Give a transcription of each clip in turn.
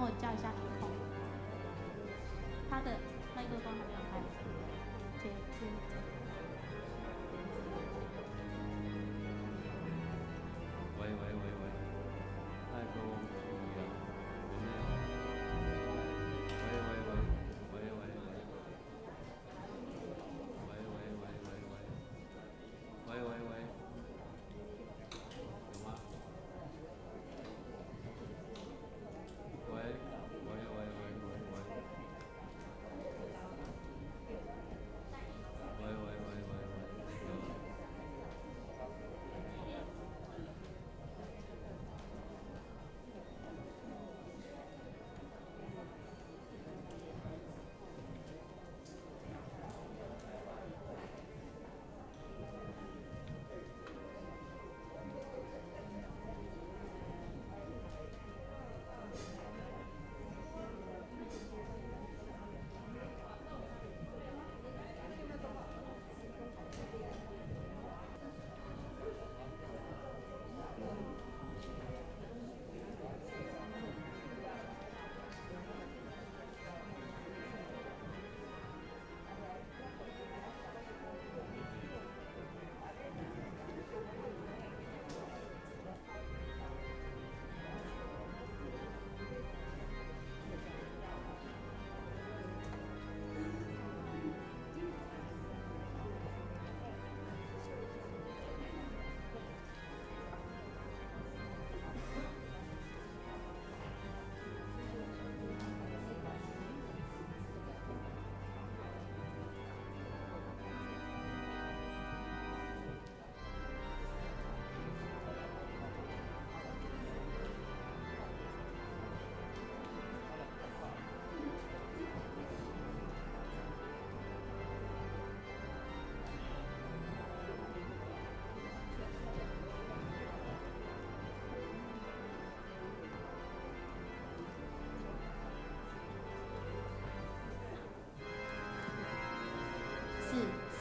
我叫一下以后，他的麦克风还没有开，接。喂，麦克风注意啊，喂，有吗？喂。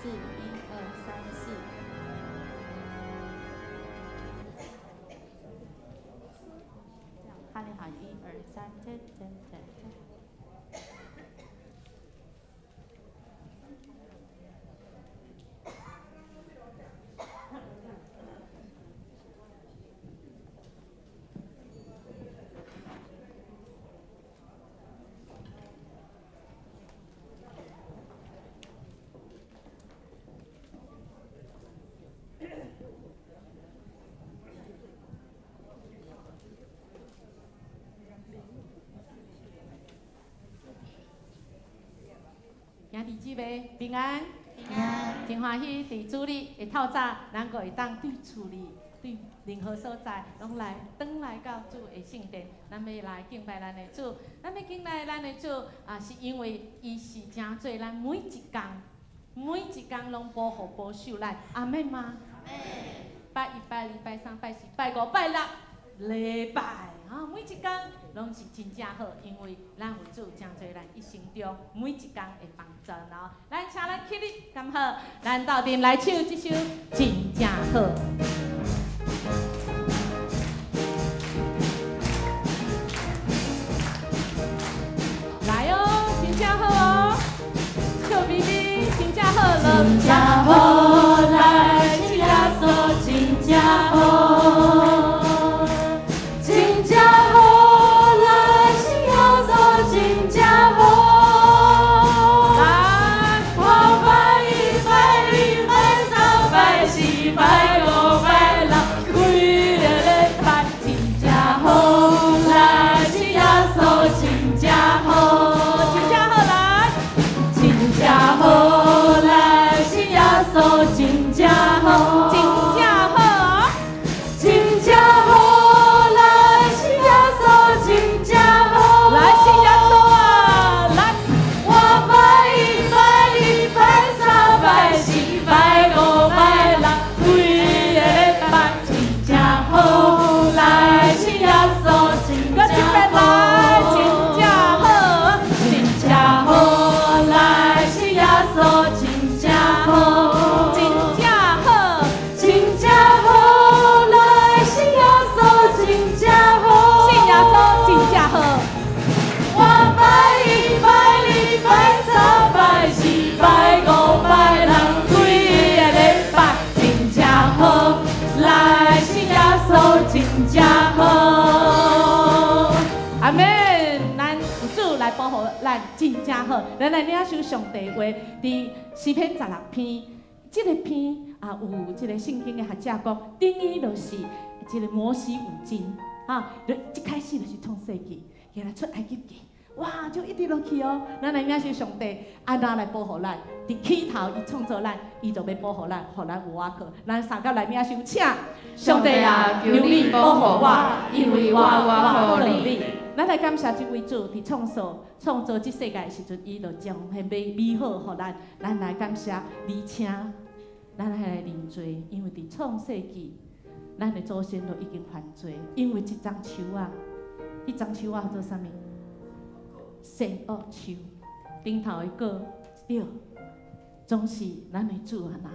4，1，2，3，4。看你好，1，2，3，这。兄弟姊妹平安，真欢喜，伫主里会透早，咱个会当对厝里、对任何所在，拢转来到主的圣殿，咱要来敬拜咱的主。咱要敬拜咱的主是因为伊是真做咱每一工拢保护保守咱。阿妹吗？拜1、拜2、拜3、拜4、拜5、拜6礼拜。每一工拢是真正好，因为咱有主真侪咱一生中每一工会帮助咯。咱请咱起立，咁好，咱斗阵来唱这首真正好。来哦，真正好哦，笑咪咪，真正好咯，真正好，来是耶稣真正好。咱真正好。咱来领受上帝话，伫诗篇16篇，这个篇啊有这个圣经的学者讲，等于就是这个摩西五经啊，一开始就是创世纪，原来出埃及记。哇，就一直落去哦。咱来领受上帝安怎来保护咱？伫起头伊创造咱，伊就要保护咱，互咱有瓦靠。咱三角来领受，请上帝啊，求你保护我，因为我靠你。咱来感谢这位主，伫创造这世界的时阵，伊就将迄美好互咱。咱来感谢，而且咱还来认罪，因为伫创世纪，咱的祖先都已经犯罪，因为一丛树啊，迄丛树啊做啥物？善恶树，顶头的果了，总是咱的主啊呐，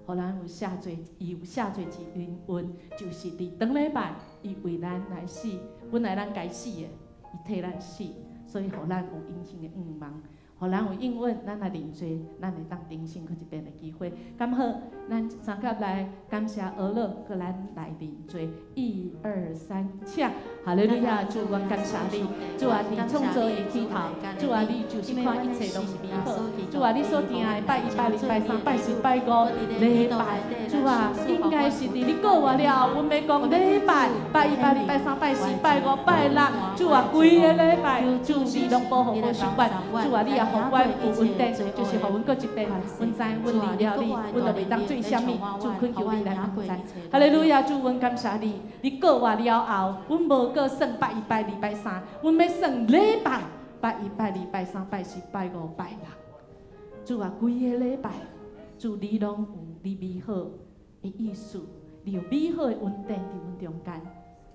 互咱有下罪，伊有下罪之冤恩，就是伫当礼拜，伊为咱来死，本来咱该死的，伊替咱死，所以互咱有永生的愿望，互咱有应允，咱来认罪，咱会当重新去一遍的机会。咁好，咱三甲来感谢俄勒，搁咱来认罪。1、2、3，请！哈利路亚！主，我感谢你。主啊，伫创造的起头，主啊，你就是看一切拢是美好。主啊，你所定的拜1、拜2、拜3、拜4、拜5礼拜，主啊，应该是伫你告我了后，阮要讲礼拜拜1、拜2、拜3、拜4、拜5、拜6。主啊，规个礼拜，主你拢保护我习惯。主啊，你也互阮有稳定，就是互阮搁一遍。阮知阮离了你，阮就袂当做啥物。主恳求你来同在。哈利路亚！主，阮感谢你。你告我了后，阮无搁算拜1、拜2、拜3，阮要算礼拜拜1、拜2、拜3、拜4、拜5、拜6。主啊，规个礼拜，主你拢有你美好的意思，你有美好的稳定伫阮中间。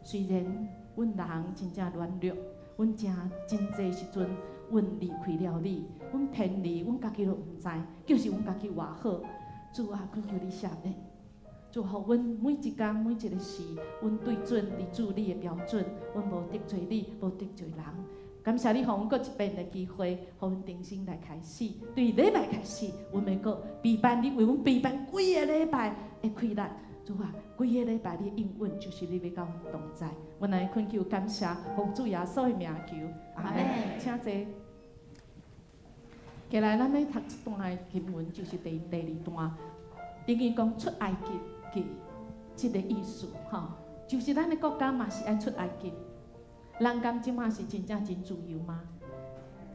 虽然阮人真正软弱，阮真济时阵，阮离开了你，阮偏离，阮家己都毋知，就是阮家己偌好。主啊，恳求你赦免。主，互阮每一工每一个事，阮对准伫主你的标准，阮无得罪你，无得罪人。感谢你，互阮搁一遍的机会，互阮重新来开始。对礼拜开始，阮要搁陪伴你，为阮陪伴规个礼拜的快乐。主啊，规个礼拜你的应允，就是你要甲阮同在。阮来恳求感谢，奉主耶稣的名求，阿门。请坐。接下来咱要读一段的经文，就是第2段，等于讲出埃及嘅即个意思，吼，就是咱的国家嘛是爱出埃及。人敢即马是真正真自由吗？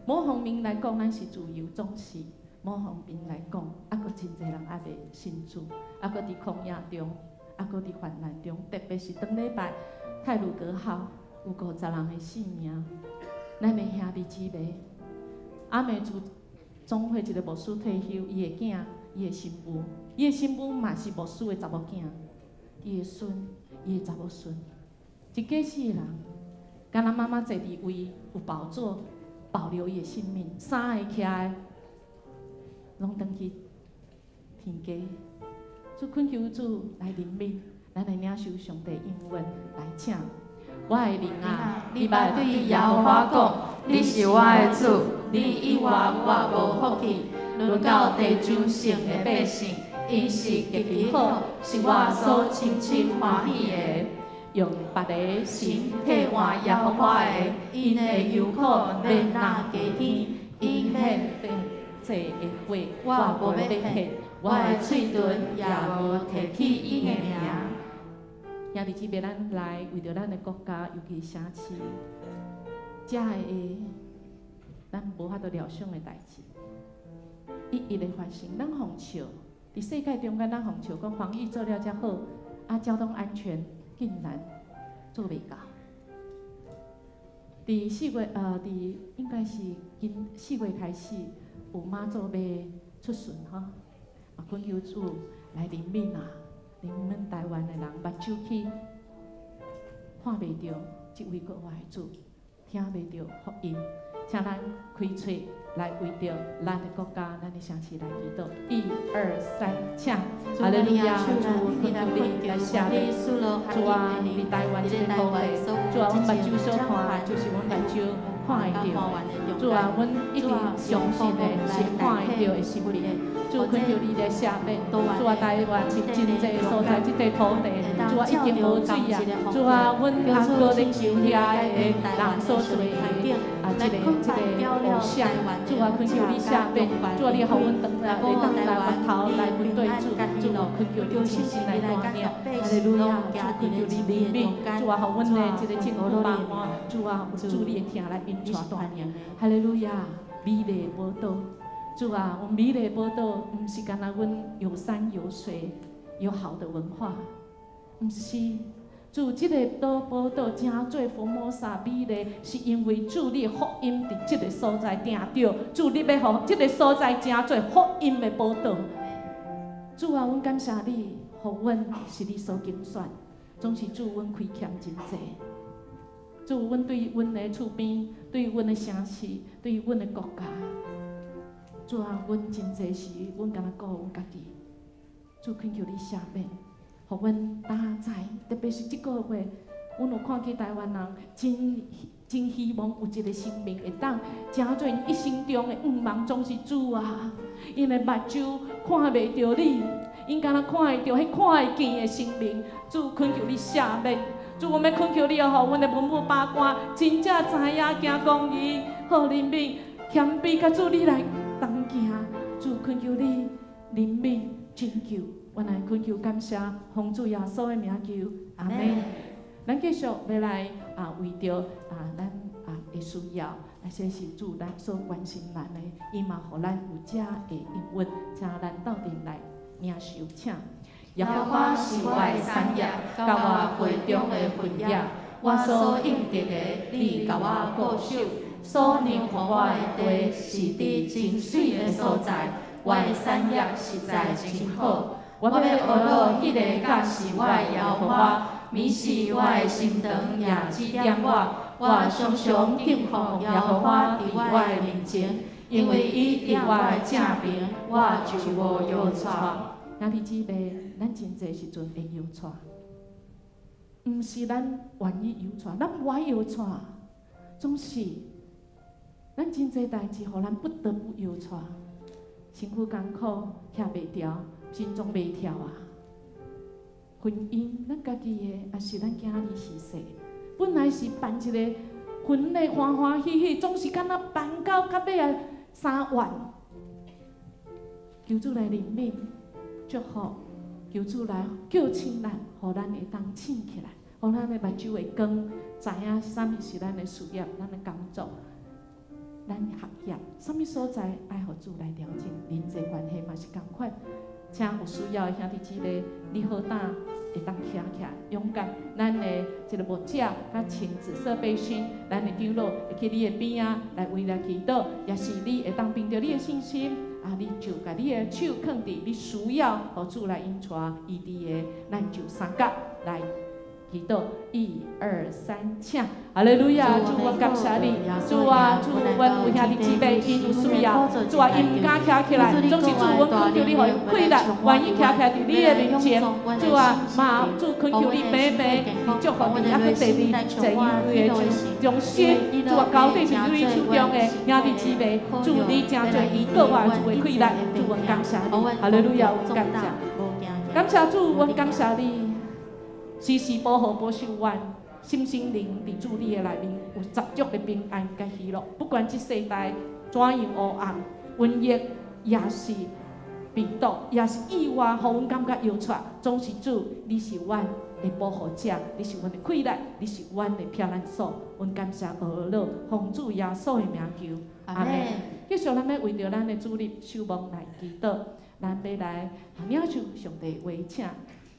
某方面来讲，咱是自由，总是；某方面来讲，还佫真侪人还袂信主，还佫伫旷野中，还佫伫患难中，特别是当礼拜太鲁阁校有50人的性命，咱的兄弟姊妹，阿妹自总会一个牧师退休，伊的囝，伊的媳妇，伊的媳妇嘛是牧师的查某囝，伊的孙，伊的查某孙，一家4个人，敢若妈妈坐伫位有宝座，保留伊的性命，3个徛的，拢登去天家。主恳求主来怜悯，咱来领受上帝应允，来请。我的灵啊，你捌对耶和华讲，你是我的主，你以外我无福气。论到地上性的百姓，因是极其好，是我所深深欢喜的。用别个神替换耶和华的，因的忧苦免那加添，因显济的话，我无要撇，我的嘴唇也无提起因的名。兄弟姊妹，咱来为着咱的国家，尤其城市，遮个咱无法度料想的代志，一一的发生。咱防笑，伫世界中间，咱防笑讲防疫做了遮好，啊，交通安全竟然做袂到。伫伫应该是今4月开始，有妈祖要出巡吼，嘛恳求主来怜悯啊！怜悯台湾的人，目睭去看袂到这位国外的主，听袂到福音，请咱开嘴来为着咱的国家、咱的城市来祈祷。1、2、3，请！哈利路亚！主，恳求你来赦免。主啊，伫台湾这个土地，主啊，阮目睭所看，就是阮目睭看会到。主啊，阮一定相信的是看会到的生命。主，恳求你来赦免。主啊，台湾是真济所在，这块土地，主啊已经无水啊。主啊，阮阿哥咧求遐的人所做的这个偶像，主啊，恳求你赦免。主啊，你互阮当来源头来面对主，主啊，恳求你亲身来带领。哈利路亚，主恳求你怜悯。主啊，互阮的这个政府百般，主啊，有主你的听来引带带领。哈利路亚，美丽宝岛。主啊，我们美丽宝岛，不是干那阮有山有水，有好的文化，不是。主，这个宝岛真做福摩萨美丽，是因为主你的福音伫这个所在定着。主，你要互这个所在真做福音的宝岛。主啊，阮感谢你，互阮是你所拣选，总是主阮亏欠真济。主，阮对阮的厝边，对阮的城市，对阮的国家。主啊，阮真济时，阮敢若顾阮家己。主，恳求你赦免，互阮当知，特别是即个月，阮有看见台湾人真希望有一个生命会当真做因一生中的愿望，总是主啊，因的目睭看袂着你，因敢若看会着迄看会见的生命。主，恳求你赦免。主，我们恳求你，互阮的文武百官真正知影行公义、好人民、谦卑，甲主你来同行。主，恳求你怜悯拯救，阮来恳求感谢，奉主耶稣的名求，阿门。咱继续要来为着咱的需要，这是主咱所关心咱的，伊嘛互咱有这的应允，请咱斗阵来领受，请。耶和华是我的产业，甲我杯中的分业，我所应得的，你甲我固守。所能予我的地是伫真水的所在，我的产业实在真好。我要学落迄个甲是我的耶和华，迷是我的心肠也指点我。我常常敬奉耶和华伫我的面前，因为伊伫我的正边，我就无摇错。兄弟姊妹，咱真济时阵会摇错，毋是咱愿意摇错，咱无爱摇错，总是咱真济代志，互咱不得不摇错。身躯艰苦，徛袂牢，心中袂跳啊。婚姻，咱家己的，也是咱囝儿是说，本来是办一个婚礼，欢欢喜喜，总是敢若办到到尾啊3万。求主来怜悯。祝福，求主来叫醒咱，互咱会当醒起来，互咱的目睭会光，知影啥物是咱的事业、咱的工作、咱的学业，啥物所在爱互主来调整，人际关系嘛是共款。请有需要的兄弟姊妹，你好胆会当徛起来，勇敢。咱的一个牧者，甲穿紫色背心，咱的长老会去你的边啊，来为了祈祷，也是你会当凭着你的信心。你就甲你的手放伫你需要，互主来引带伊伫的，咱就三角来祈祷，1、2、3，请。哈利路亚！主，我感谢你，主啊，主，阮有兄弟姊妹因有需要，主啊，因毋敢徛起来，总是主，阮恳求你，互伊快乐，愿意徛起来伫你的面前，主啊，嘛，主恳求你平平，你祝福你，还佫第二，坐因为的中心，主啊，交替是你手中的兄弟姊妹，主，你真侪伊个我主的快乐，主，阮感谢你，哈利路亚，阮感谢，感谢主，阮感谢你。时时保护保守阮心心灵伫主你的内面有十足的平安甲喜乐。不管这世代怎样黑暗、瘟疫，也是病毒，也是意外，互阮感觉摇出，总是主，你是阮的保护者，你是阮的快乐，你是阮的避难所。阮感谢俄罗奉主耶稣的名求，阿门。继续，咱要为着咱的主日守望来祈祷，咱要来领受上帝话，请。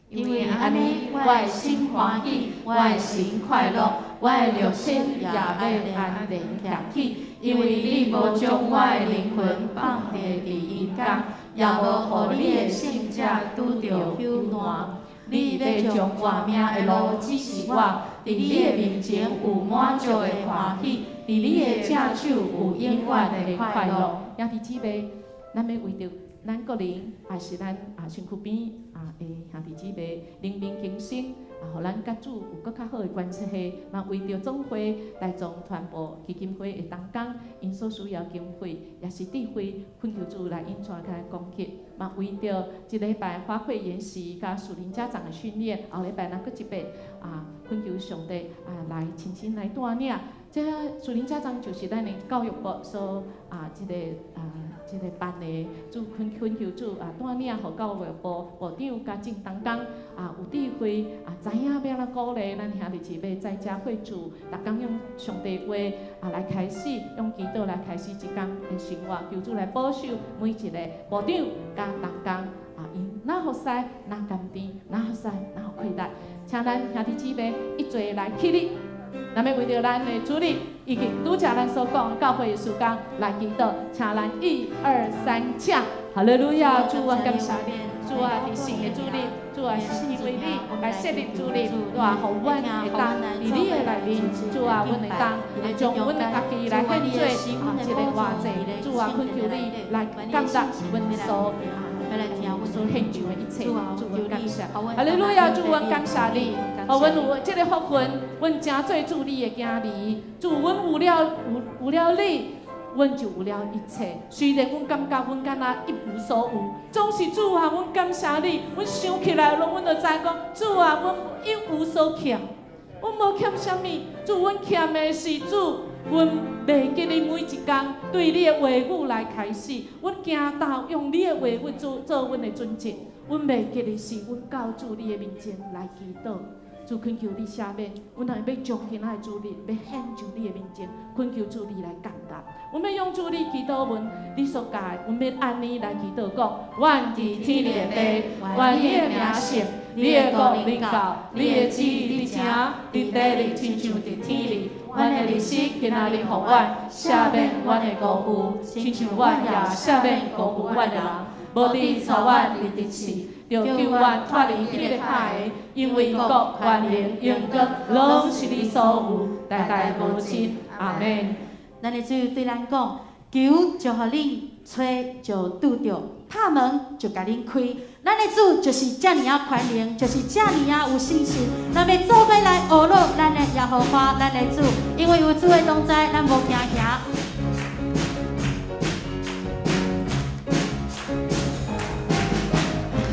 因为安尼，我的心欢喜，我的心快乐，我的肉身也要安定站起。因为你无将我的灵魂放伫阴间，也无互你的圣者拄着幽难。你要将活命的路指示我，伫你的面前有满足的欢喜，伫你的正手有永远的快乐。兄弟姊妹，咱要为着咱个人，还是咱身躯边的兄弟姊妹，灵命更新，互咱甲主有搁较好的关系，嘛为着总会大众传播基金会的同工，因所需要经费也是智慧，恳求主来引带来供给，嘛为着一礼拜花卉研习甲属灵家长的训练，后礼拜咱搁一摆恳求上帝来亲身来带领。这属灵家长就是咱的教育部所这个办的主恳求主带领，互教育部部长甲正同工有智慧知影要来鼓励咱兄弟姊妹在家会主，逐工用上帝话来开始，用祈祷来开始一天的生活，求主来保守每一个部长甲同工因哪好使哪甘甜，哪好使哪好快乐，请咱兄弟姊妹一齐来起立。咱要为着咱的主力，以及拄则咱所讲教会的事工来祈祷，请咱1、2、3，请！哈利路亚！主啊，感谢你，主啊，伫神的主力，主啊，是因为你来设立主力，主啊，互阮会当伫你的内面，主啊，阮会当将阮的家己来献做一个活祭，主啊，恳求你来感谢阮所献上的一切，主啊，感谢！哈利路亚！主啊，感谢你。互阮有这个福分，阮真做主你的囝儿。主，阮有了你，阮就有了一切。虽然阮感觉阮敢若一无所有，总是主啊，阮感谢你。阮想起来咯，阮就知讲，主啊，阮一无所欠，阮无欠啥物。主，阮欠的是主，阮袂记你每一天对你的话语来开始。阮行道用你的话语做阮的准则。阮袂记你是阮到主你的面前来祈祷。主恳求你赦免，阮若要将今仔的主力要献上你的面前，恳求主你来感动。阮要用主你祈祷文，你所教，阮要按你来祈祷讲：愿伫天里的地，愿你的名圣，你的国临到，你的旨意伫正，伫地里亲像伫天里。阮的日子今仔日互阮赦免阮的辜负，亲像阮也赦免辜负阮的人，无伫带阮入敌市。就救阮脱离迄个歹的，因为国、权力、荣光，拢是你所有，代代无尽。阿门。咱的主对咱讲：求就互恁，找就拄着，拍门就甲恁开。咱的主就是遮尔权能，就是遮尔有信心。咱要做伙来学乐咱的耶和华，咱的主，因为有主的同在，咱无惊吓。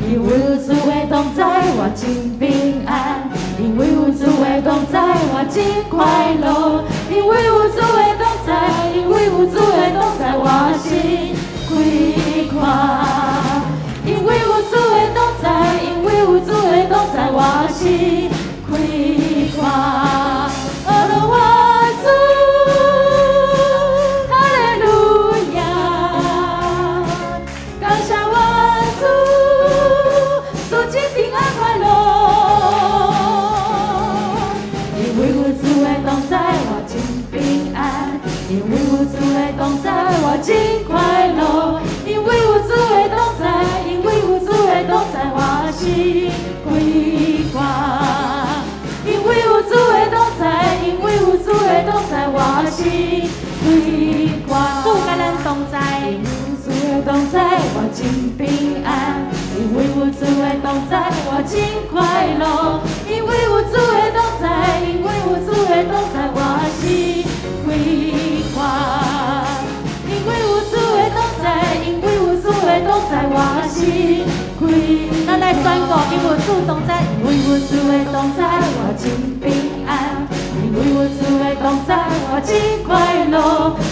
因为有主的同在，我真平安；因为有主的同在，我真快乐；因为有主的同在，因为有主的同在，我心开阔；因为有主的同在，因为有主的同在，我心开阔。我主，哈利路亚，感谢我主。真平安快乐，因为有主的同在，我真平安；因为有主的同在，我真快乐；因为有主的同在，因为有主的同在，我心开阔；因为有主的同在，因为有主的同在，我心开阔。主甲咱同在，因为有主的同在，我真平安。因为有主的同在，我真快乐；因为有主的同在，因为有主的同在，我心开阔；因为有主的同在，因为有主的同在，我心开。咱来宣告：因为有主同在，因为有主的同在，我真平安；因为有主的同在，我真快乐；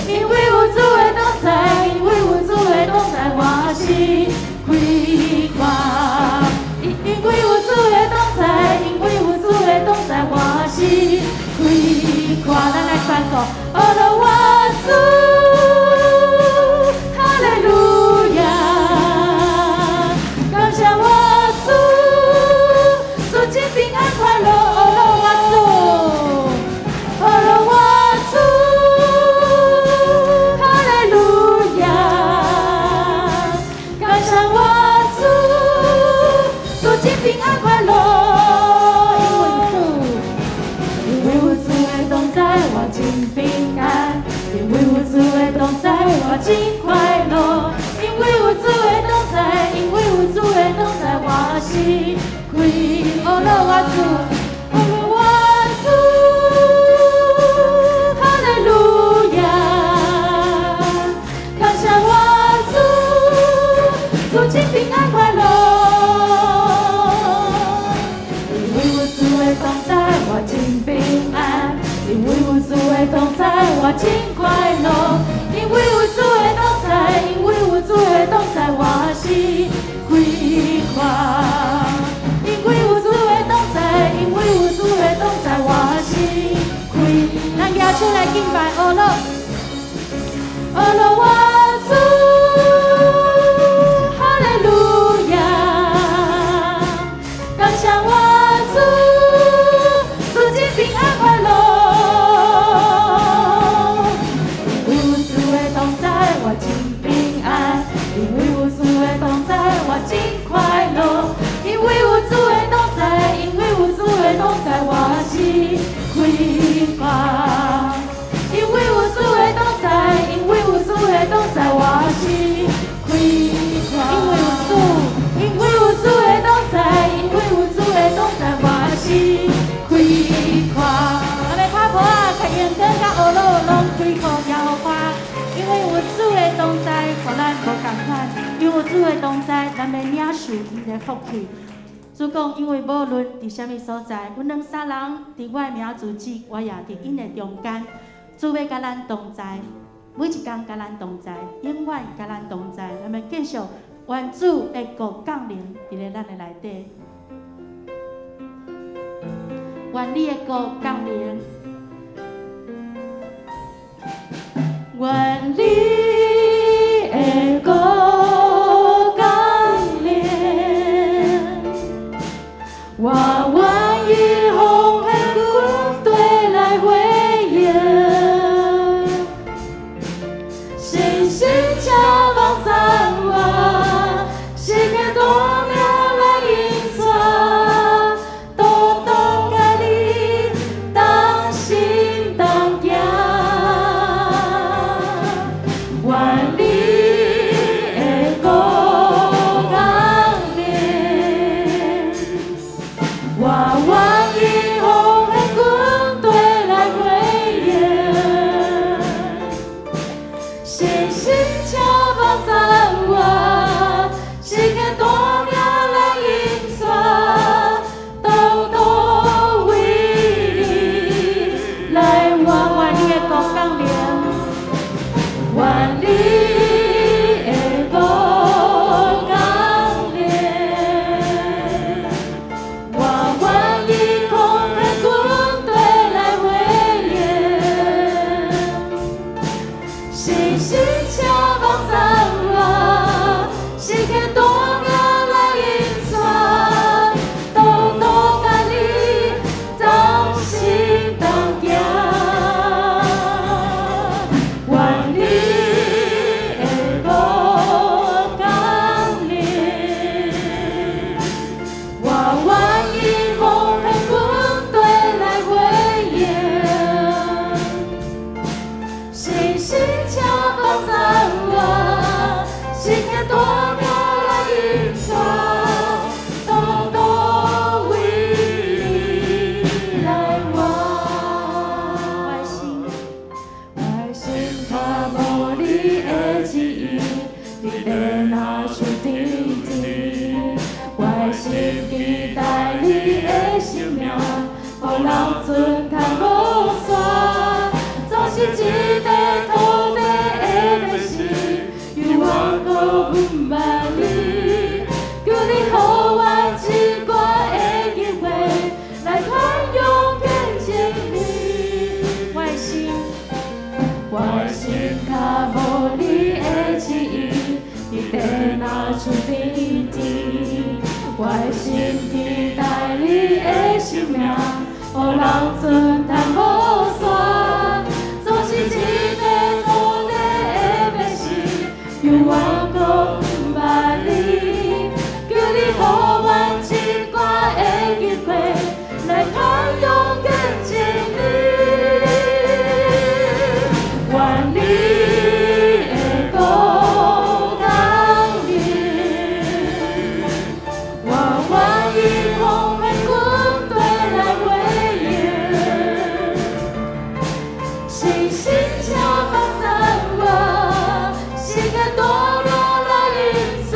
因为有主的同在，因为有主的同在，我心开阔。因为有主的同在，因为有主的同在，我心开阔。咱来宣告：我主，哈利路亚，感谢我主，主真平安快乐。我主，哈利路亚，感谢我主，主真平安快乐。因为有主的同在，我真平安；因为有主的同在，我真快乐；因为有主的同在，因为有主的同在，我心开。我主。我真快乐，因为有主的同在，因为有主的同在，我是快快。因为有主的同在，因为有主的同在，我是快。咱举手来敬拜阿罗，阿罗我主，哈利路亚，感谢我主，主今平安快乐。因为有主的同在，我真平安；因为有主的同在，我真快乐。因为有主的同在，因为有主的同在，我是快快。因为有主的同在，因为有主的同在，我是快快。因为有主的同在，因为有主的同在，我是快快。咱们拍婆啊，开烟灯甲学路拢开阔摇花。因为有主的同在，互咱无共款；因为有主的同在，咱要领受伊的福气。主讲，因为无论伫什么所在，阮两三人伫我的名字之，我也伫因的中间。主要甲咱同在，每一天甲咱同在，永远甲咱同在。咱要继续愿主的国降临伫咧咱的内底，愿你的国降临，愿你的国降临。我愿意奉献军队来回应，信心加放在我，是个多年来隐藏，多多甲你当心当行，愿你的国降临。我愿意奉献军队来回应，信心加放在我，是个多年来隐藏，都都为你来愿愿你的国降临，愿你的国降临。我愿意奉献军队来回应，信心加放在我，是个多年来隐藏，都都甲你当心当行，愿你的国降临。我愿意奉献军队来回应，信心加放在我，是个多年来隐藏，都都为你来我心他无你的旨意，你在哪处定定？我心期待你的生命，予人尊叹无山，总是一块土地的美事，犹原搁阮捌你，求你予我一寡的机会，来宽容见证你。我的心较无你的旨意，你在哪处定定？我的心期待你的生命，予人尊叹无山，总是一块土地的美事，犹原搁毋捌你，求你予我一寡的机会，来宽容见证你。愿你的国降临，我愿意奉献军队来回应，信心加放在我，是个多年来隐藏，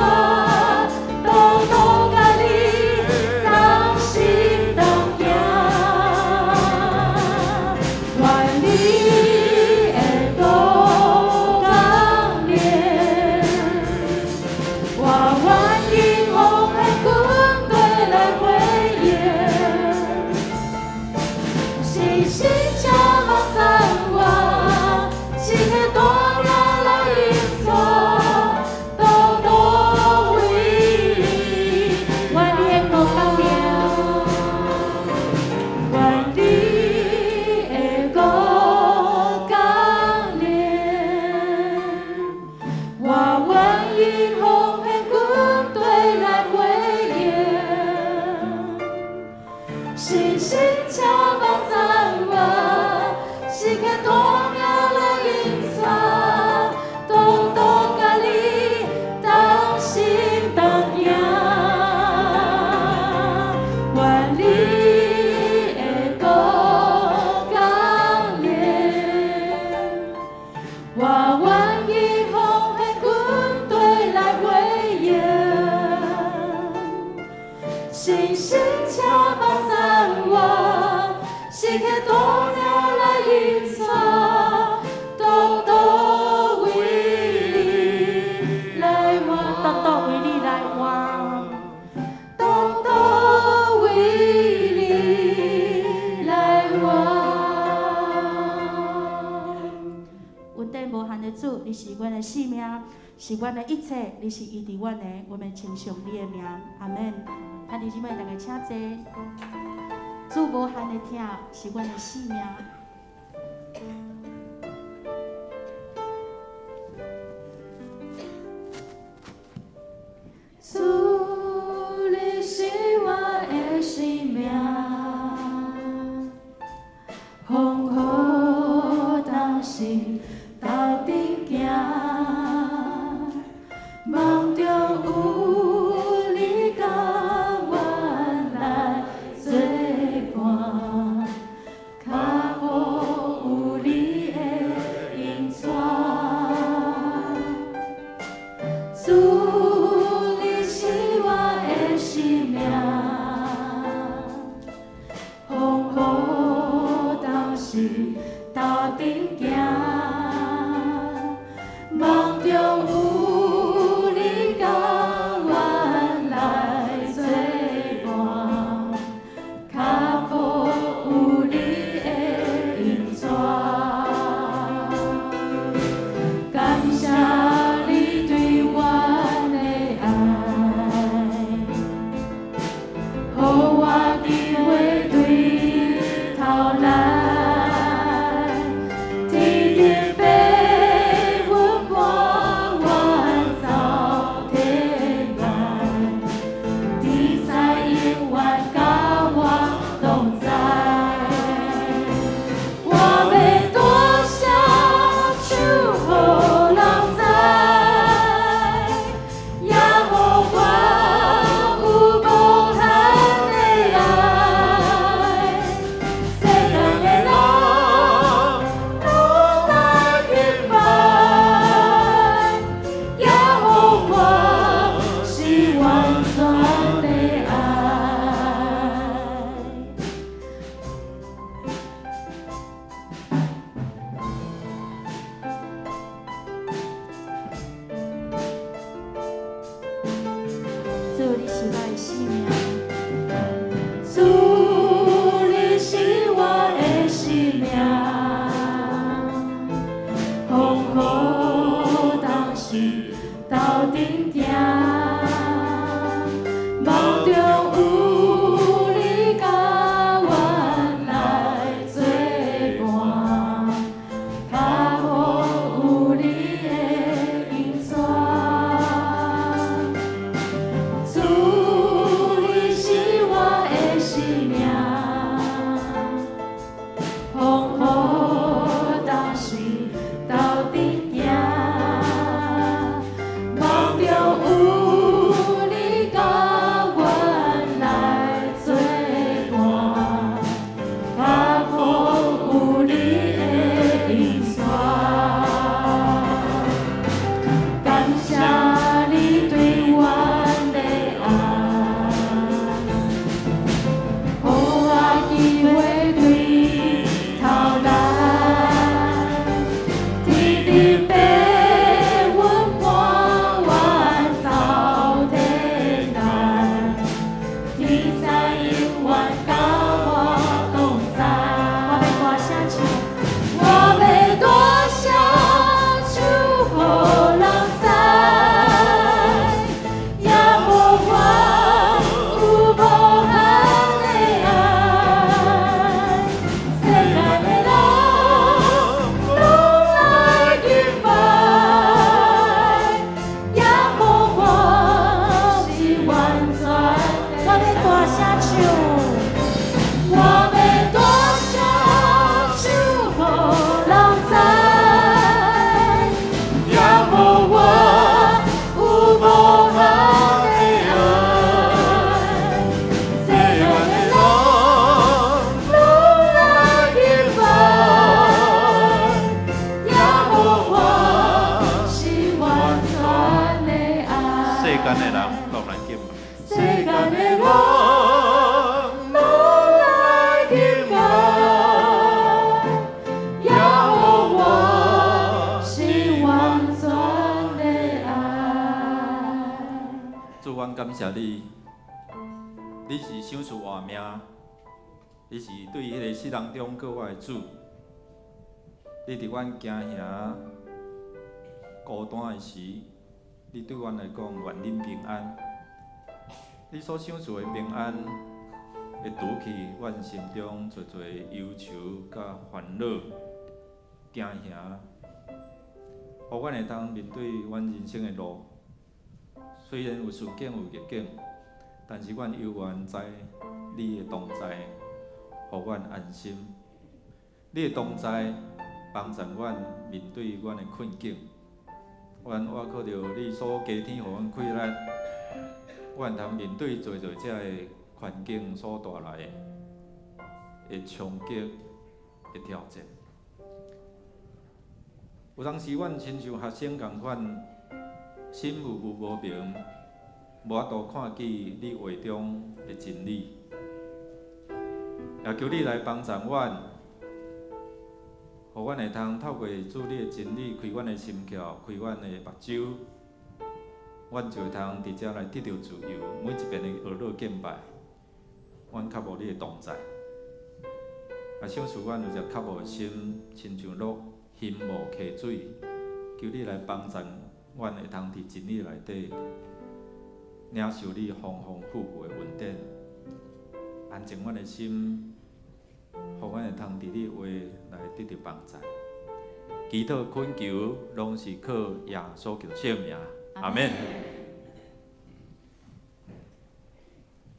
都都甲你当心当行，愿你的的主，你是阮的性命，是阮的一切，你是医治阮的，我们称颂你的名，阿门。啊，弟兄妹，大家请坐。主无限的疼，是阮的性命。主，你是我的性命，风雨当时斗阵行，梦中有你甲我来作伴，脚步有你的引带。主，斗阵行，梦中有你甲我来作伴，脚步有你的引带。感谢你对我的爱，予我机会对头来。感谢你，你是赏赐活命，你是对迄个世人中过我的主，你伫阮行遐孤单的时，你对阮来讲愿恁平安。你所想做的平安，会除去阮心中侪侪忧愁甲烦恼、惊吓，互阮会当面对阮人生的路。虽然有顺境有逆境，但是阮犹原知你的同在，互阮安心。你的同在帮助阮面对阮的困境。阮我靠着你所加添互阮气力，阮通面对侪侪遮的环境所带来的冲击、的挑战。有当时阮亲像学生共款，心雾雾无明，无法度看见你话中的真理。也求你来帮助阮，互阮会通透过主你的真理，开阮的心窍，开阮的目睭，阮就会通伫遮来得到自由。每一遍的学乐敬拜，阮较无你的同在。也想使阮有一个较无的心，亲像落心无溪水，求你来帮助阮会通伫真理内底领受你丰丰富富的恩典，安静阮的心，互阮会通伫你话来得到帮助。祈祷恳求，拢是靠耶稣基督圣名，阿免。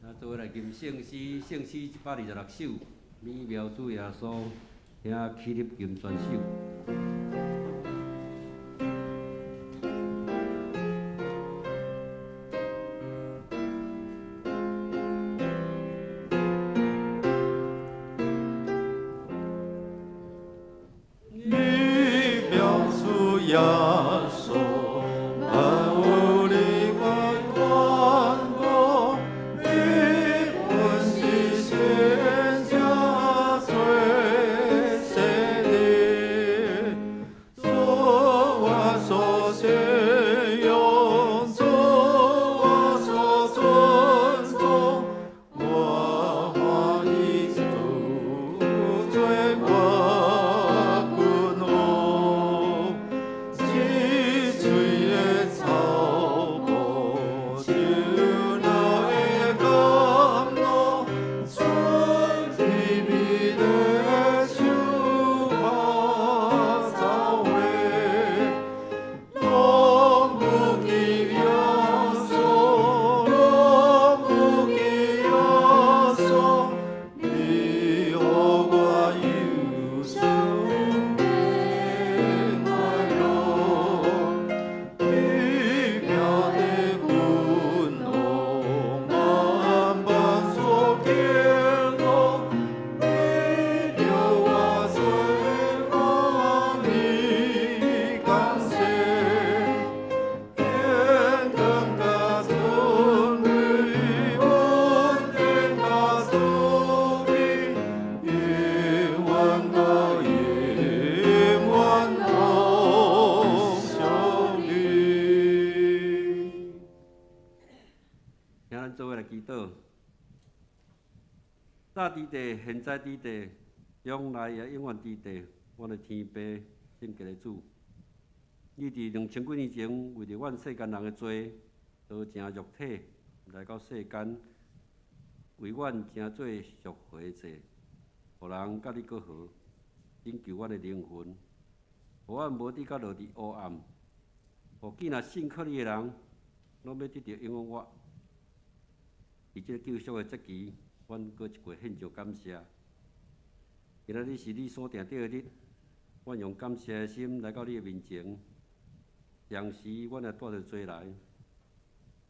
那做伙来吟圣诗，圣诗126首，美妙主耶稣，请起立吟全首。早伫地，现在伫地，将来也永远伫地。阮的天父，圣洁的主，你伫2000几年前，为着阮世间人的罪，道成肉体来到世间，为阮成做赎回祭，互人甲你过好，拯救阮的灵魂，互阮无伫甲落伫黑暗，互既若信靠你的人，拢要得到永远活。伫这救赎的节期，阮搁一过献上感谢。今仔日是你所定的日，阮用感谢的心来到你的面前。当时阮也带着罪来，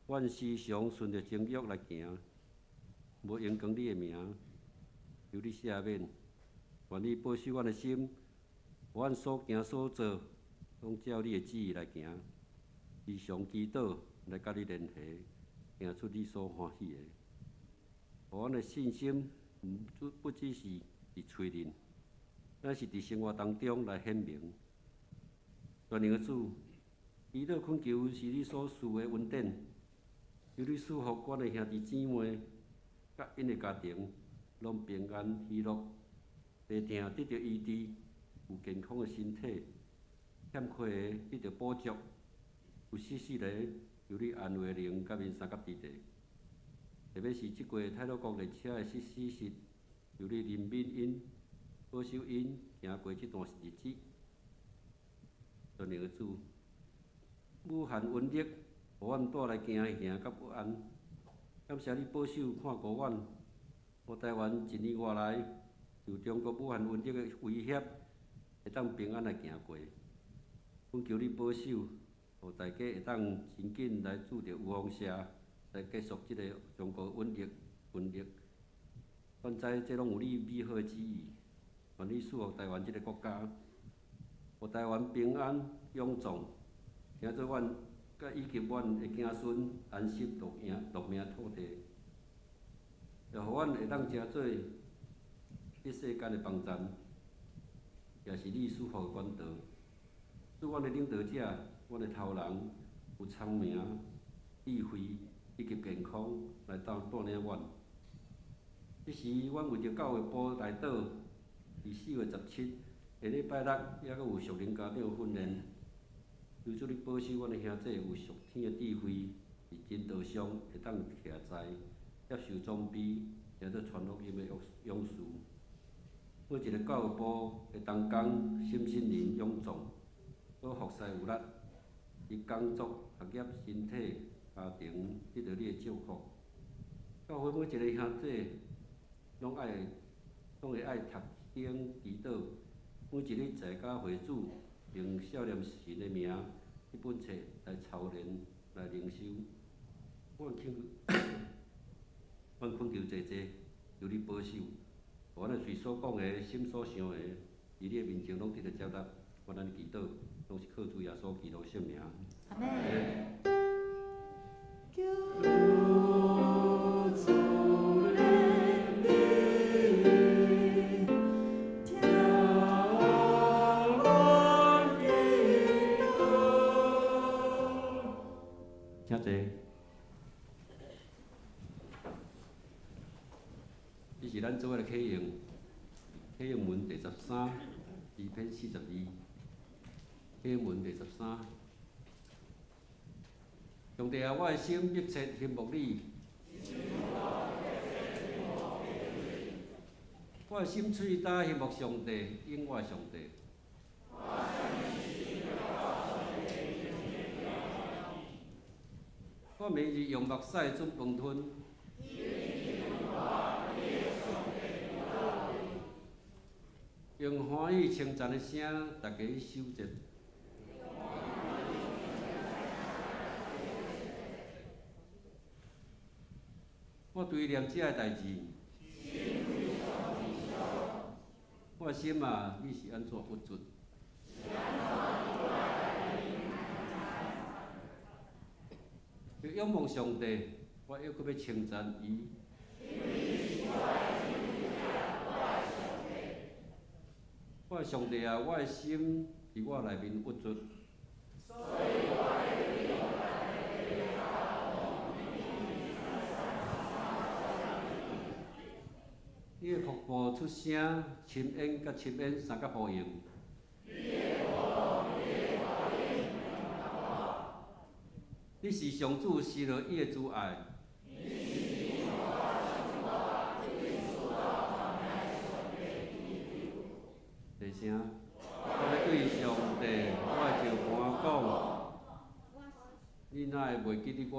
阮时常顺着情欲来行，无荣光你的名，求你赦免。愿你保守阮的心，互阮所行所做，拢照你的旨意来行。时常祈祷来甲你联系，行出你所欢喜的。互阮的信心不只是伫嘴面，乃是伫生活当中来显明。全能的主，祈祷恳求是你所赐的恩典，求你赐福阮的兄弟姊妹，甲因的家庭，拢平安喜乐，地定得到医治，有健康的身体，欠缺的，你着补足。有细细个由你安慰灵甲面三甲伫地。特别是即过泰鲁国列车的死时，由你怜悯因、保守因行过即段日子。尊敬的主，武汉瘟疫，互阮带来惊吓甲不安。感谢你保守看顾阮，互台湾一年外来受中国武汉瘟疫的威胁，会当平安来行过。阮求你保守，互大家会当真紧来注着有方社，来结束即个中国瘟疫。阮知这拢有你美好的旨意，愿你赐福台湾即个国家，互台湾平安永壮，听做阮甲以及阮的子孙安息乐命土地，也互阮会当成做这世间的帮站，也是你赐福的管道。祝阮的领导者、阮的头人有聪明、智慧以及健康来带领阮。即时，阮为着教会部内岛伫4月17下礼拜六，还阁有属灵家长训练。求主你保守阮的兄弟有属天的智慧，伫真道上会当徛在，接受装备，也做传福音的勇士。每一个教育部会同工心灵勇壮，好服侍有力，伫工作、学业、身体、家庭得到你的祝福。教会每一个兄弟拢会爱读经祈祷，每一日在家会主，用少年神的名，迄本册来操练、来灵修。阮恳求济济，求你保守，互阮的嘴所讲的、心所想的，伫你的面前拢得到接纳。阮安尼祈祷，拢是靠主耶稣基督圣名。阿门。请坐。这是咱做伙的启用，启用文第13，字篇42。启用文第13。上帝啊，我的心密切羡慕你，我的心喙焦羡慕上帝，永我的上帝。我每日用目屎准饭吞，用欢喜称赞的声，大家守节。我对念这个代志，我心啊，你是安怎不准？要仰望上帝，我又搁要称赞伊。我的上帝啊，我的心伫我内面不准。你的瀑布出声，深烟甲深烟三甲呼应。你是上主施落伊的主爱。第声，我要对上帝，我会照盘讲，你哪会袂记得我？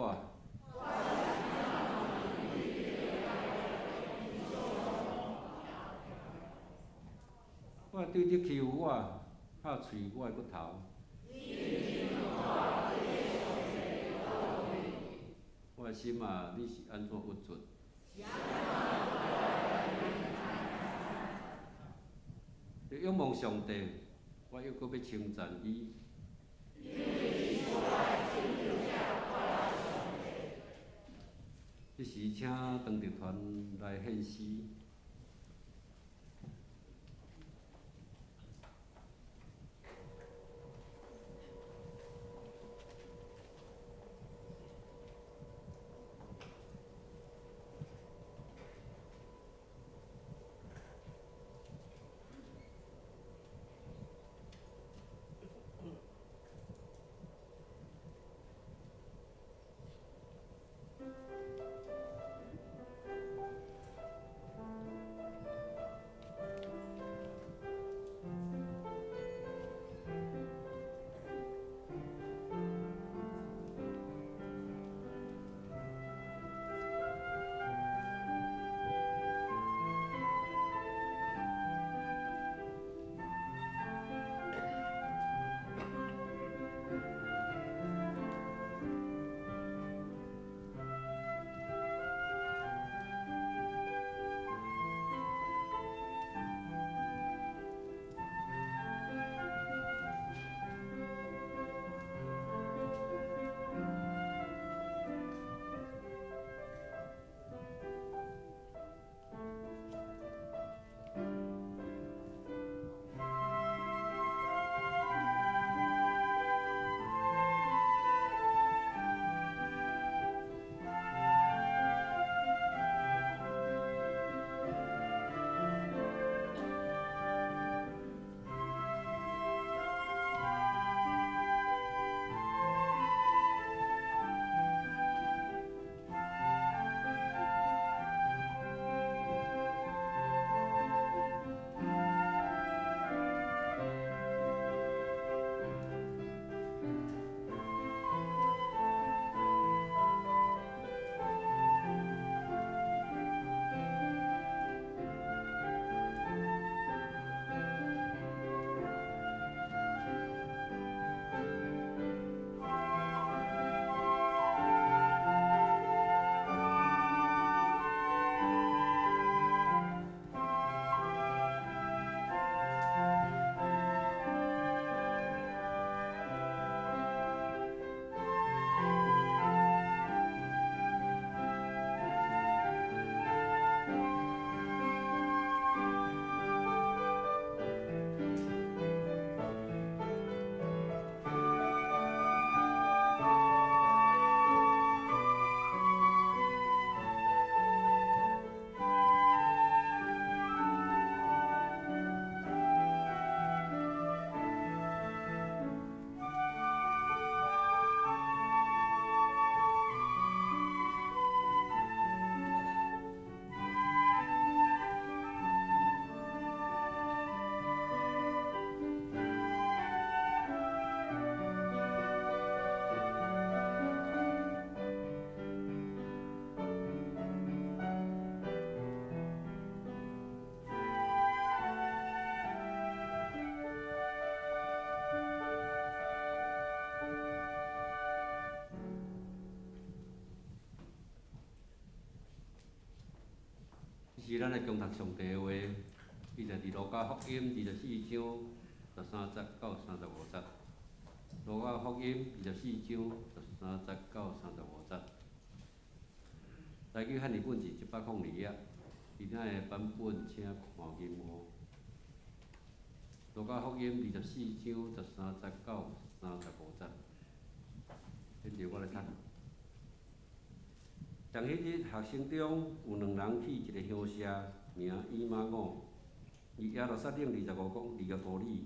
我对你欺负我，拍碎我的骨头。我的心啊，你是安怎不准？要仰望上帝，我又搁要称赞伊。这时，请当着团来献诗。是咱来共读上帝的话，伊就伫路加福音24章13节到35节。路加福音24章13节到35节。台语汉语本是102页，其他的版本请看银幕。路加福音24章13节到35节。跟着我来读。当迄日，学生中有2人去一个乡舍，名以马五，离耶路撒冷25里。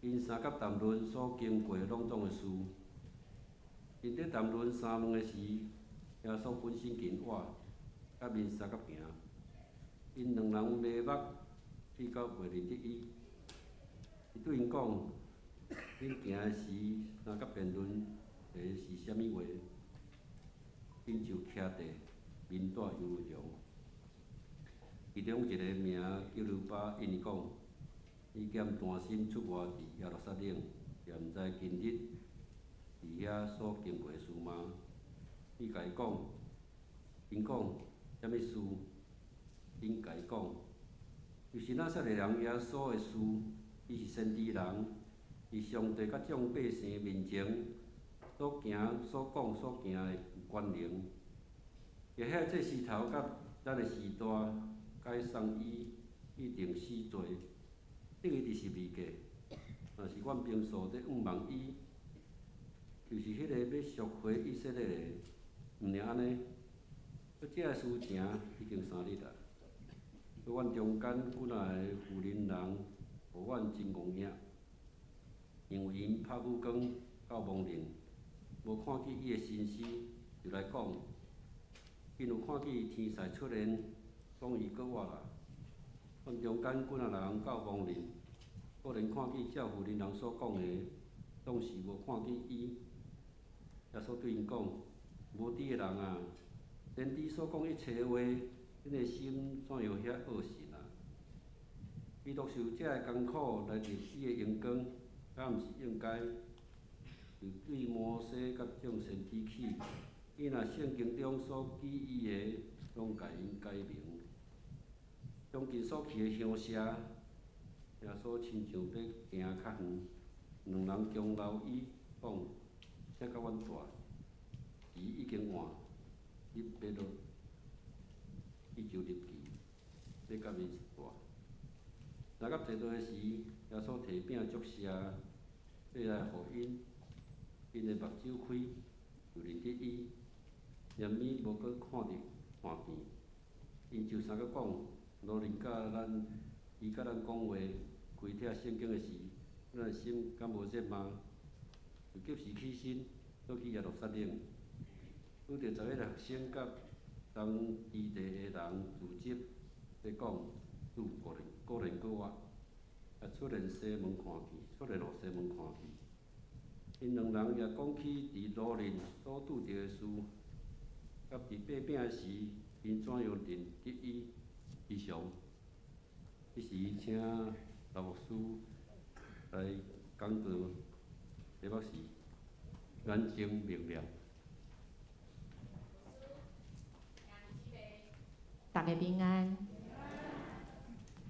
因三甲谈论所经过拢总的事。因伫谈论三问的时，耶稣本身近我，甲面纱甲行。因2人迷目，至到袂认得伊。伊对因讲：恁行的时，三甲辩论的是啥物话？因就徛地，面带忧容。其中一个名叫路巴，因伊讲：伊兼担心出外伫耶路撒冷，也毋知今日伫遐所经过的事吗？伊甲伊讲，因讲啥物事？因甲伊讲，就是那撒利人耶稣的事，伊是先知人，是上帝甲众百姓面前所行、所讲、所行的有关联。也遐这时头甲咱的时代解送伊，一定死罪。等于就是未嫁，若是阮平素伫仰望伊，就是迄个要赎回以色列的。毋尔安尼，这个事情已经3日啊。阮中间几若个富人人，互阮真戆影，因为因拍母光到亡灵，无看见伊的身尸，就来讲，因有看见天使出现，讲伊搁活啦。阮中间几若人到亡灵，果然看见照富人人所讲的，总是无看见伊。耶稣对因讲：无知的人啊，先知所讲一切话，恁的心怎样遐恶信啊？伊独受遮个艰苦来入伊的阳光，敢毋是应该？就对摩西甲众先知起，伊若圣经中所记伊的，拢甲因解明。将近所去的乡舍，耶稣亲像要行较远，2人强留伊讲：请甲阮住，伊已经晚，你别落，伊就入去，要甲伊住。若到坐倒时，耶稣摕饼祝谢，要来互因，因的目睭开，就认得伊，连咪无搁看见，因就三个讲。罗人伊甲咱讲话，开拆圣经的时，咱的心敢无热吗？就及时起身，倒去耶路撒冷，拄着11个学生甲当异地的人聚集，在讲主果然搁活，也出现西门看见，因2人也讲起伫路人所拄着的事，甲伫掰饼的时，因怎样认得伊？以上，这时请老牧师来讲道，题目是眼睛明亮。大家平安。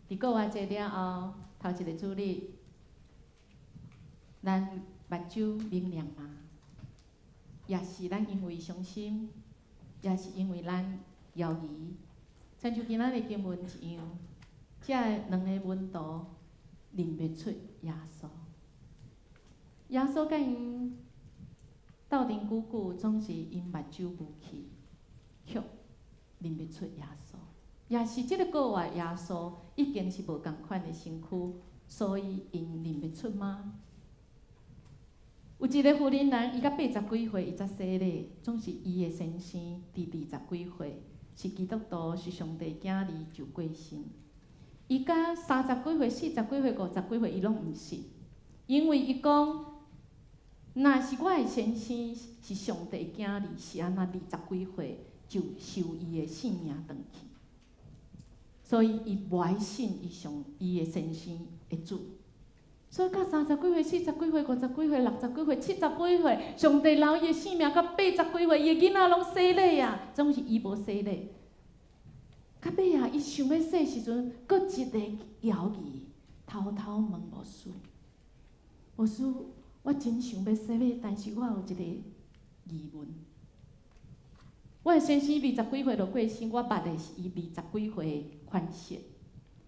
伫国外坐了后，头一个主日，咱目睭明亮吗？也是咱因为伤心，也是因为咱犹豫。亲像今仔日经文一样，这2个门徒认不出耶稣。耶稣甲因斗阵久久，总是因目睭无去，却认不出耶稣。也是即个国外耶稣已经是无共款的身躯，所以因认不出吗？有一个妇人人，伊到80几岁，伊才洗礼，总是伊的先生伫20几岁。是基督徒，是上帝囝儿就过身。伊甲30几岁、40几岁、50几岁，伊拢毋信，因为伊讲，若是我的先生是上帝囝儿，是安那20几岁就收伊的性命转去，所以伊无爱信伊的先生会主。所以到30几岁、40几岁、50几岁、60几岁、70几岁，上帝留伊的性命到80几岁，伊的囡仔拢洗礼啊，总是伊无洗礼。到尾啊，伊想要说时阵，搁一个谣言偷偷问牧师：牧师，我真想要洗马，但是我有一个疑问。我的先生20几岁就过身，我捌的是伊20几岁的款式。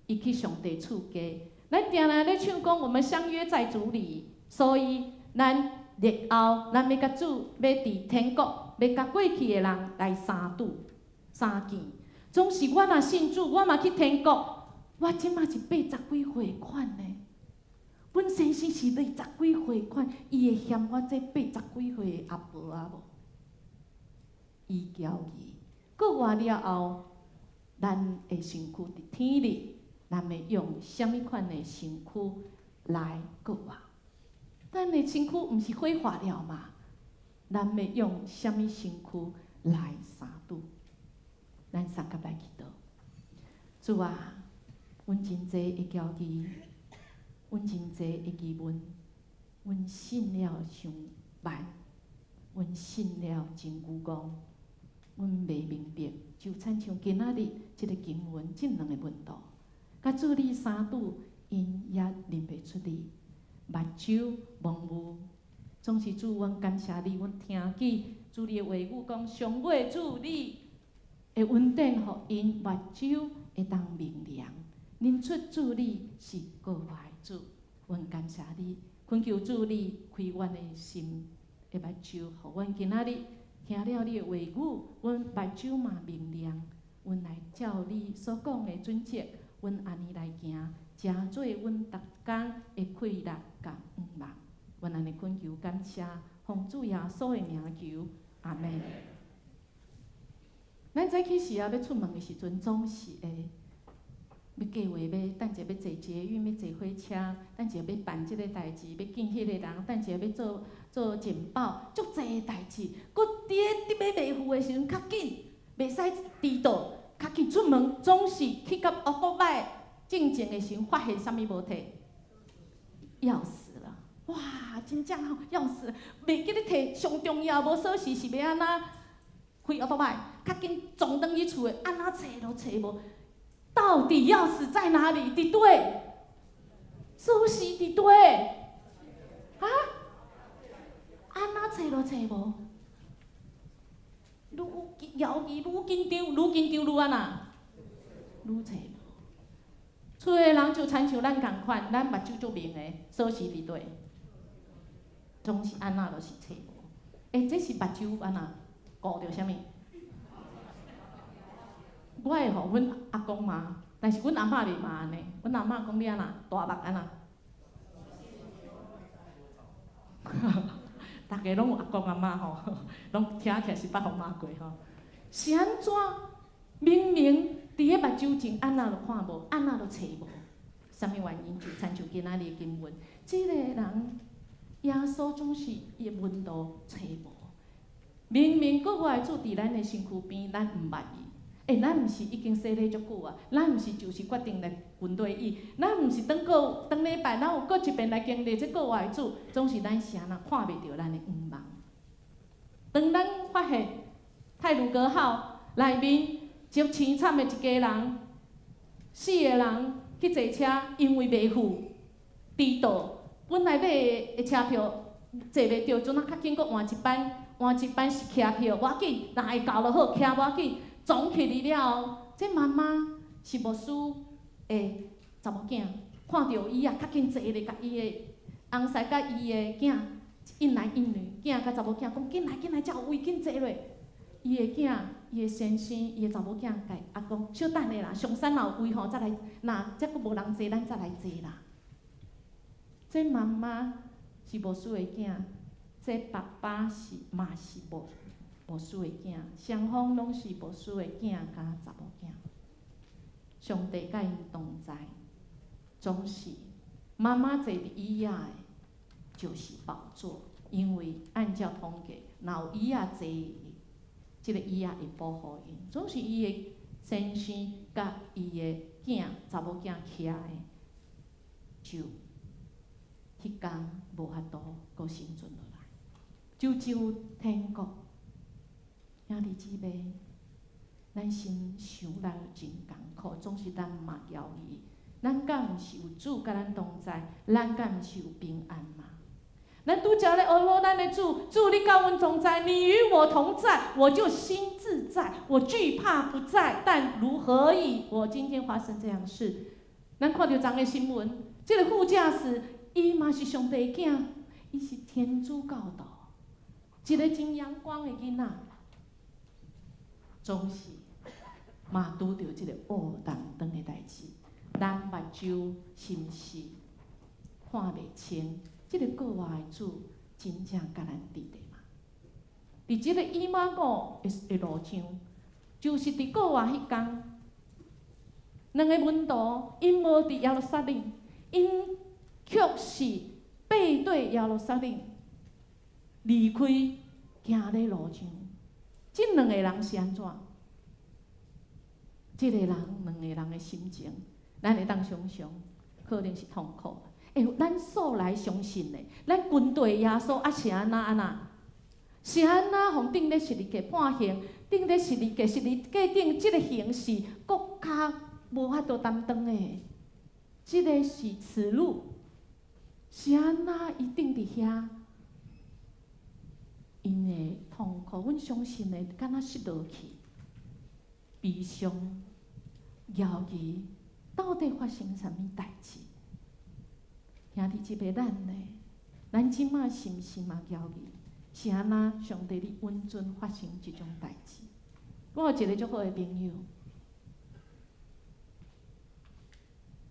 伊去上帝厝家，咱定定咧唱讲，我们相约在主里，所以咱日后咱要甲主要伫天国，要甲过去的人来相拄相见。总是我若信主，我嘛去天国。我即马是80几岁的款呢。阮先生是20几岁的款，伊会嫌我这80几岁的阿婆啊无？伊交伊，过活了后，咱的身躯伫天里，咱要用什么款的身躯来过活？咱的身躯毋是毁坏了吗？咱要用什么身躯来相拄？咱三甲来祈祷。主啊，阮真济会交伊，阮真济会疑问，阮信了伤慢，阮信了真久讲。阮袂明白，就亲像今仔日即个经文，即两个问道，甲主你相拄，因也认袂出你，目睭蒙雾，总是主，阮感谢你，阮听见主你的话语讲，上尾主你会稳定，互因目睭会当明亮，认出主你是过活的主，阮感谢你，恳求主你开阮的心的目睭，互阮今仔日。听了你的话语，阮目睭嘛明亮，阮来照你所讲的准则，阮安尼来行，诚做阮逐工的快乐甲愿望。阮安尼恳求感谢，奉主耶稣的名求，阿门。咱早起时啊，要出门的时阵，总是会要计划要等者要坐捷运，要坐火车，等者要办即个代志，要见迄个人，等者要做简报，足侪代志。搁伫咧要卖赴的时阵，较紧，袂使迟到，较紧出门，总是去到乌多摆进前的时候，发现啥物无摕，钥匙了。哇，真正吼钥匙，袂记咧摕上重要无锁匙是要安怎开乌多摆？较紧撞转去厝的，安怎找都找无。到底钥匙在哪里？伫对，锁匙伫对，啊？安怎找都找无，愈摇伊愈紧张，愈紧张愈安怎？愈找无。厝的人就亲像咱共款，咱目睭足明的，锁匙伫对，总是安怎都是找无。这是目睭安怎顾着啥物？我会互阮阿公骂，但是阮阿嬷袂骂安尼。阮阿嬷讲你安怎大目安怎？大家拢有阿公阿嬷吼，拢听起来是捌互骂过吼。是安怎？明明伫个目睭前，安怎都看无，安怎都找无？啥物原因？就亲像今仔日经文，即个人耶稣总是伊的问道找无。明明国外主伫咱的身躯边，咱毋捌伊。咱毋是已经洗礼足久啊？咱毋是就是决定来军队伊？咱毋是当礼拜，咱有过一遍来经历这国外主，总是咱啥人看袂着咱的愿望。当咱发现太鲁阁号内面足凄惨的一家人，4个人去坐车，因为袂赴迟到，本来买的车票坐袂着，阵啊较紧，搁换一班是徛票，无要紧，若会到就好，徛无要紧。撞起哩了后，这妈妈是牧师的查某囝，看到伊啊，较紧坐咧，甲伊的翁婿甲伊的囝一男一女，囝甲查某囝讲紧来，才有位紧坐落。伊的囝、伊的先生、伊的查某囝甲阿公，小等下啦，上山若有位吼，再来，若再佫无人坐，咱再来坐啦。这妈妈是牧师的囝，这爸爸嘛是牧师的囝，双方拢是牧师的囝甲查某囝。上帝甲因同在，总是妈妈坐伫椅仔的，就是宝座，因为按照统计，若有椅仔坐，即个椅仔会保护因。总是伊的先生甲伊的囝查某囝徛的，就迄天无法度搁生存落来，就天国。兄弟姊妹，咱心想咱真艰苦，总是咱嘛骄伊。咱敢毋是有主甲咱同在？咱敢毋是有平安吗？咱拄则咧学咱的主，主你甲阮同在，你与我同在，我就心自在，我惧怕不在。但如何以我今天发生这样事？咱看到昨个新闻，这个副驾驶伊嘛是上帝囝，伊是天主教导，一个真阳光的囡仔，总是嘛拄着这个乌当当的代志，咱目睭是毋是看袂清？这个国外的主真正甲咱伫地嘛？伫这个以马谷的路上，就是伫国外迄天，两个门徒因无伫耶路撒冷，因却是背对耶路撒冷，离开行咧路上。这两个人是安怎？这个人两个人的心情，咱会当想象，可能是痛苦。咱素来相信的，咱军队耶稣是安那？是安那？互顶咧十字架判刑，顶咧十字架顶，即个刑是国家无法度担当的，即个是耻辱。是安那？伊顶伫遐，因的痛苦，阮相信的，敢若失落去，悲伤、犹豫，到底发生啥物代志？兄弟姊妹，咱即马是毋是嘛骄傲？是安那？上帝你允准发生即种代志？我有一个足好的朋友，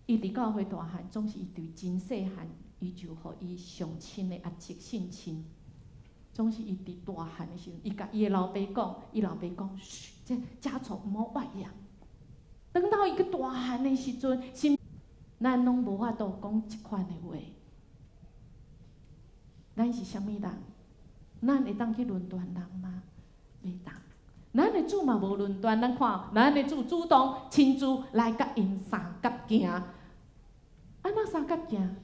伊伫教会大汉，总是伊对真细汉，伊就互伊上亲的阿叔信亲。总是伊伫大汉的时阵，伊甲伊的老爸讲，伊老爸讲，嘘，这家族毋好外扬。等到伊去大汉的时阵，咱拢无法度讲即款的话。咱是啥物人？咱会当去论断人吗？袂当。咱的主嘛无论断，咱看，咱的主主动亲自来甲因三角行。安那三角行？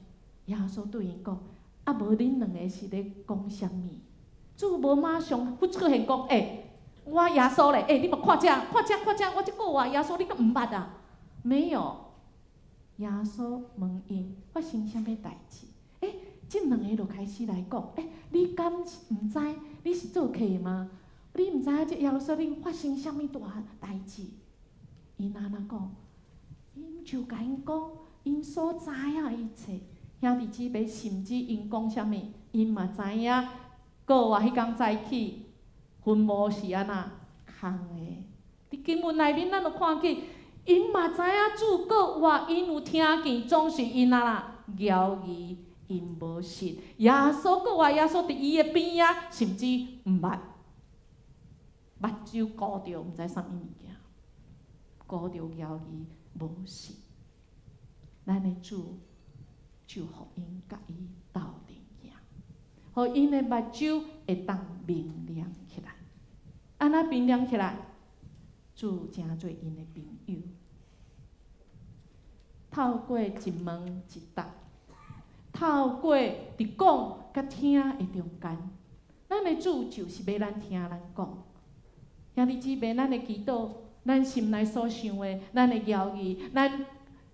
耶稣对因讲：啊，无恁两个是咧讲啥物？主无马上不出现讲：我耶稣咧，你莫看遮，我即个话耶稣你阁毋捌啊？没有。耶稣问因发生啥物代志？即两个就开始来讲：你敢毋知你是做客吗？你毋知影即耶路撒冷发生啥物大代志？因安那讲，因就甲因讲，因所知影一切。兄弟姊妹，甚至因讲啥物，因嘛知影。国外迄天早起，坟墓是安那空的。伫经文内面，咱就看见。因嘛知影主国外，因有听见，总是因啊骄疑，因无信。耶稣国外，耶稣伫伊的边啊，甚至毋捌，目睭顾着，毋知啥物物件，顾着骄疑，无信。咱的主就互因甲伊斗阵行，互因的目睭会当明亮起来。安那明亮起来？主真做因的朋友，透过一问一答，透过伫讲甲听的中间，咱的主就是要咱听咱讲。兄弟姊妹，咱的祈祷，咱心内所想的，咱的邀疑，咱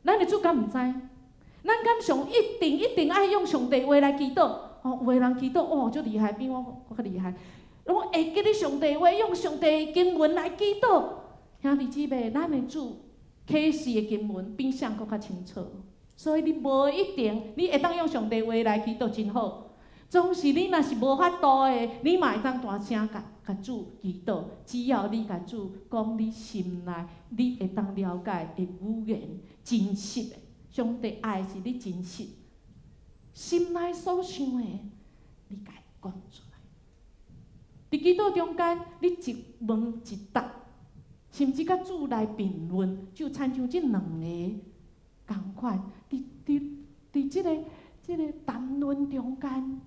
的主敢毋知？咱敢上一定爱用上帝话来祈祷？有的人祈祷，足厉害，比我较厉害，拢会记咧上帝话，用上帝经文来祈祷。兄弟姊妹，咱的主启示的经文比谁搁较清楚，所以你无一定你会当用上帝话来祈祷真好。总是你若是无法度的，你嘛会当大声甲主祈祷。只要你甲主讲你心内，你会当了解的语言真实的，上帝爱是你真实心内所想的，你甲伊讲出来。伫祈祷中间，你一问一答。甚至甲主来辩论，就参像即两个共款，伫即个谈论中间，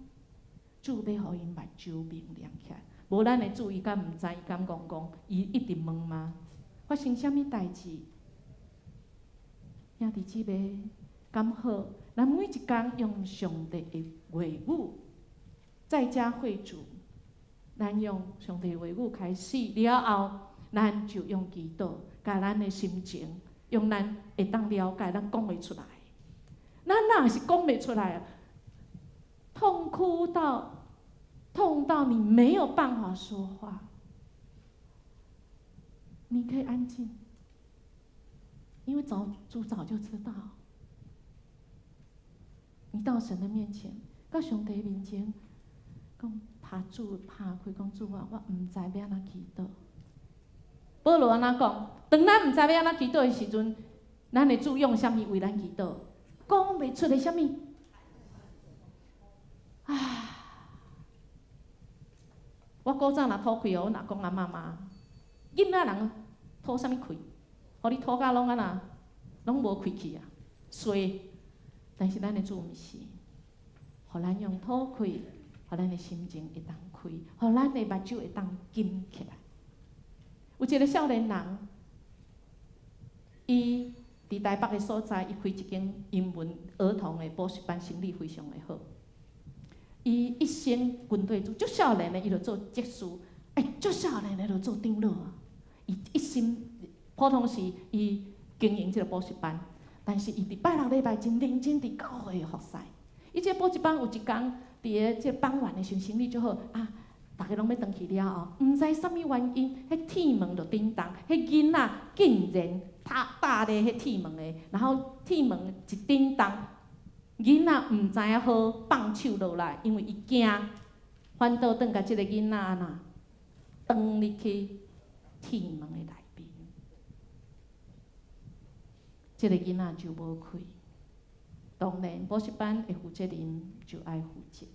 主要互因目睭明亮起来。无咱的主伊敢毋知，伊敢讲，伊一直问吗？发生啥物代志？兄弟姊妹，敢好？咱每一工用上帝的话语，在家会主，咱用上帝的话语开始了后。咱就用祈祷，甲咱的心情，用咱会当了解，咱讲袂出来。咱若是讲袂出来，痛到你没有办法说话，你可以安静，因为主早就知道。你到神的面前，到上帝面前，讲拍开讲主啊，我唔知要安怎祈祷。保罗安怎讲？当咱唔知要安怎祈祷的时阵，咱的主用啥物为咱祈祷？讲袂出的啥物？我古早若吐气哦，我若讲阿妈，囡仔人吐啥物气？互你吐甲拢安那，拢无气气啊，衰。但是咱的主毋是，互咱用吐气，互咱的心情会当开，互咱的目睭会当金起来。有一个少年人，伊伫台北的所在，伊开一间英文儿童的补习班，生意非常的好。伊一生军队足少年的，伊就做技师，足少年的就做长老啊。伊一生普通是伊经营这个补习班。但是伊伫拜六礼拜真认真伫教会服侍。伊这补习班有一天伫个这傍晚的时候生意就好啊，大家拢要回去了后，毋知啥物原因，迄铁门就叮当，迄囡仔竟然搭咧迄铁门的，然后铁门一叮当，囡仔毋知影好放手落来，因为伊惊，反倒转甲即个囡仔呐，转入去铁门的内面。这个囡仔就无开，当然补习班的负责人就爱负责。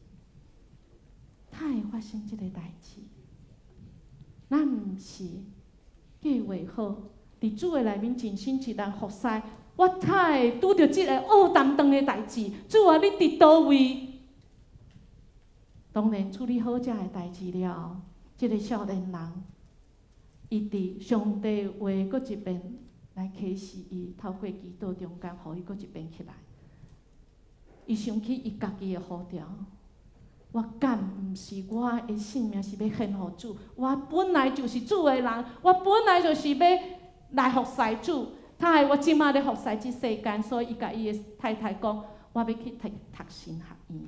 他会发生这个代志，咱毋是计划好，伫主的内面尽心一人服侍。我他会拄着这个黑淡淡的代志，主啊，你伫倒位？当然处理好这个代志了，这个少年人，伊伫上帝话搁一遍。来启示伊，透过祈祷中间，互伊搁一遍起来。伊想起伊家己的呼召，我敢毋是我的性命是要献互主？我本来就是主的人，我本来就是要来服侍主。他害我即马咧服侍即世间，所以伊甲伊的太太讲，我要去读神学院。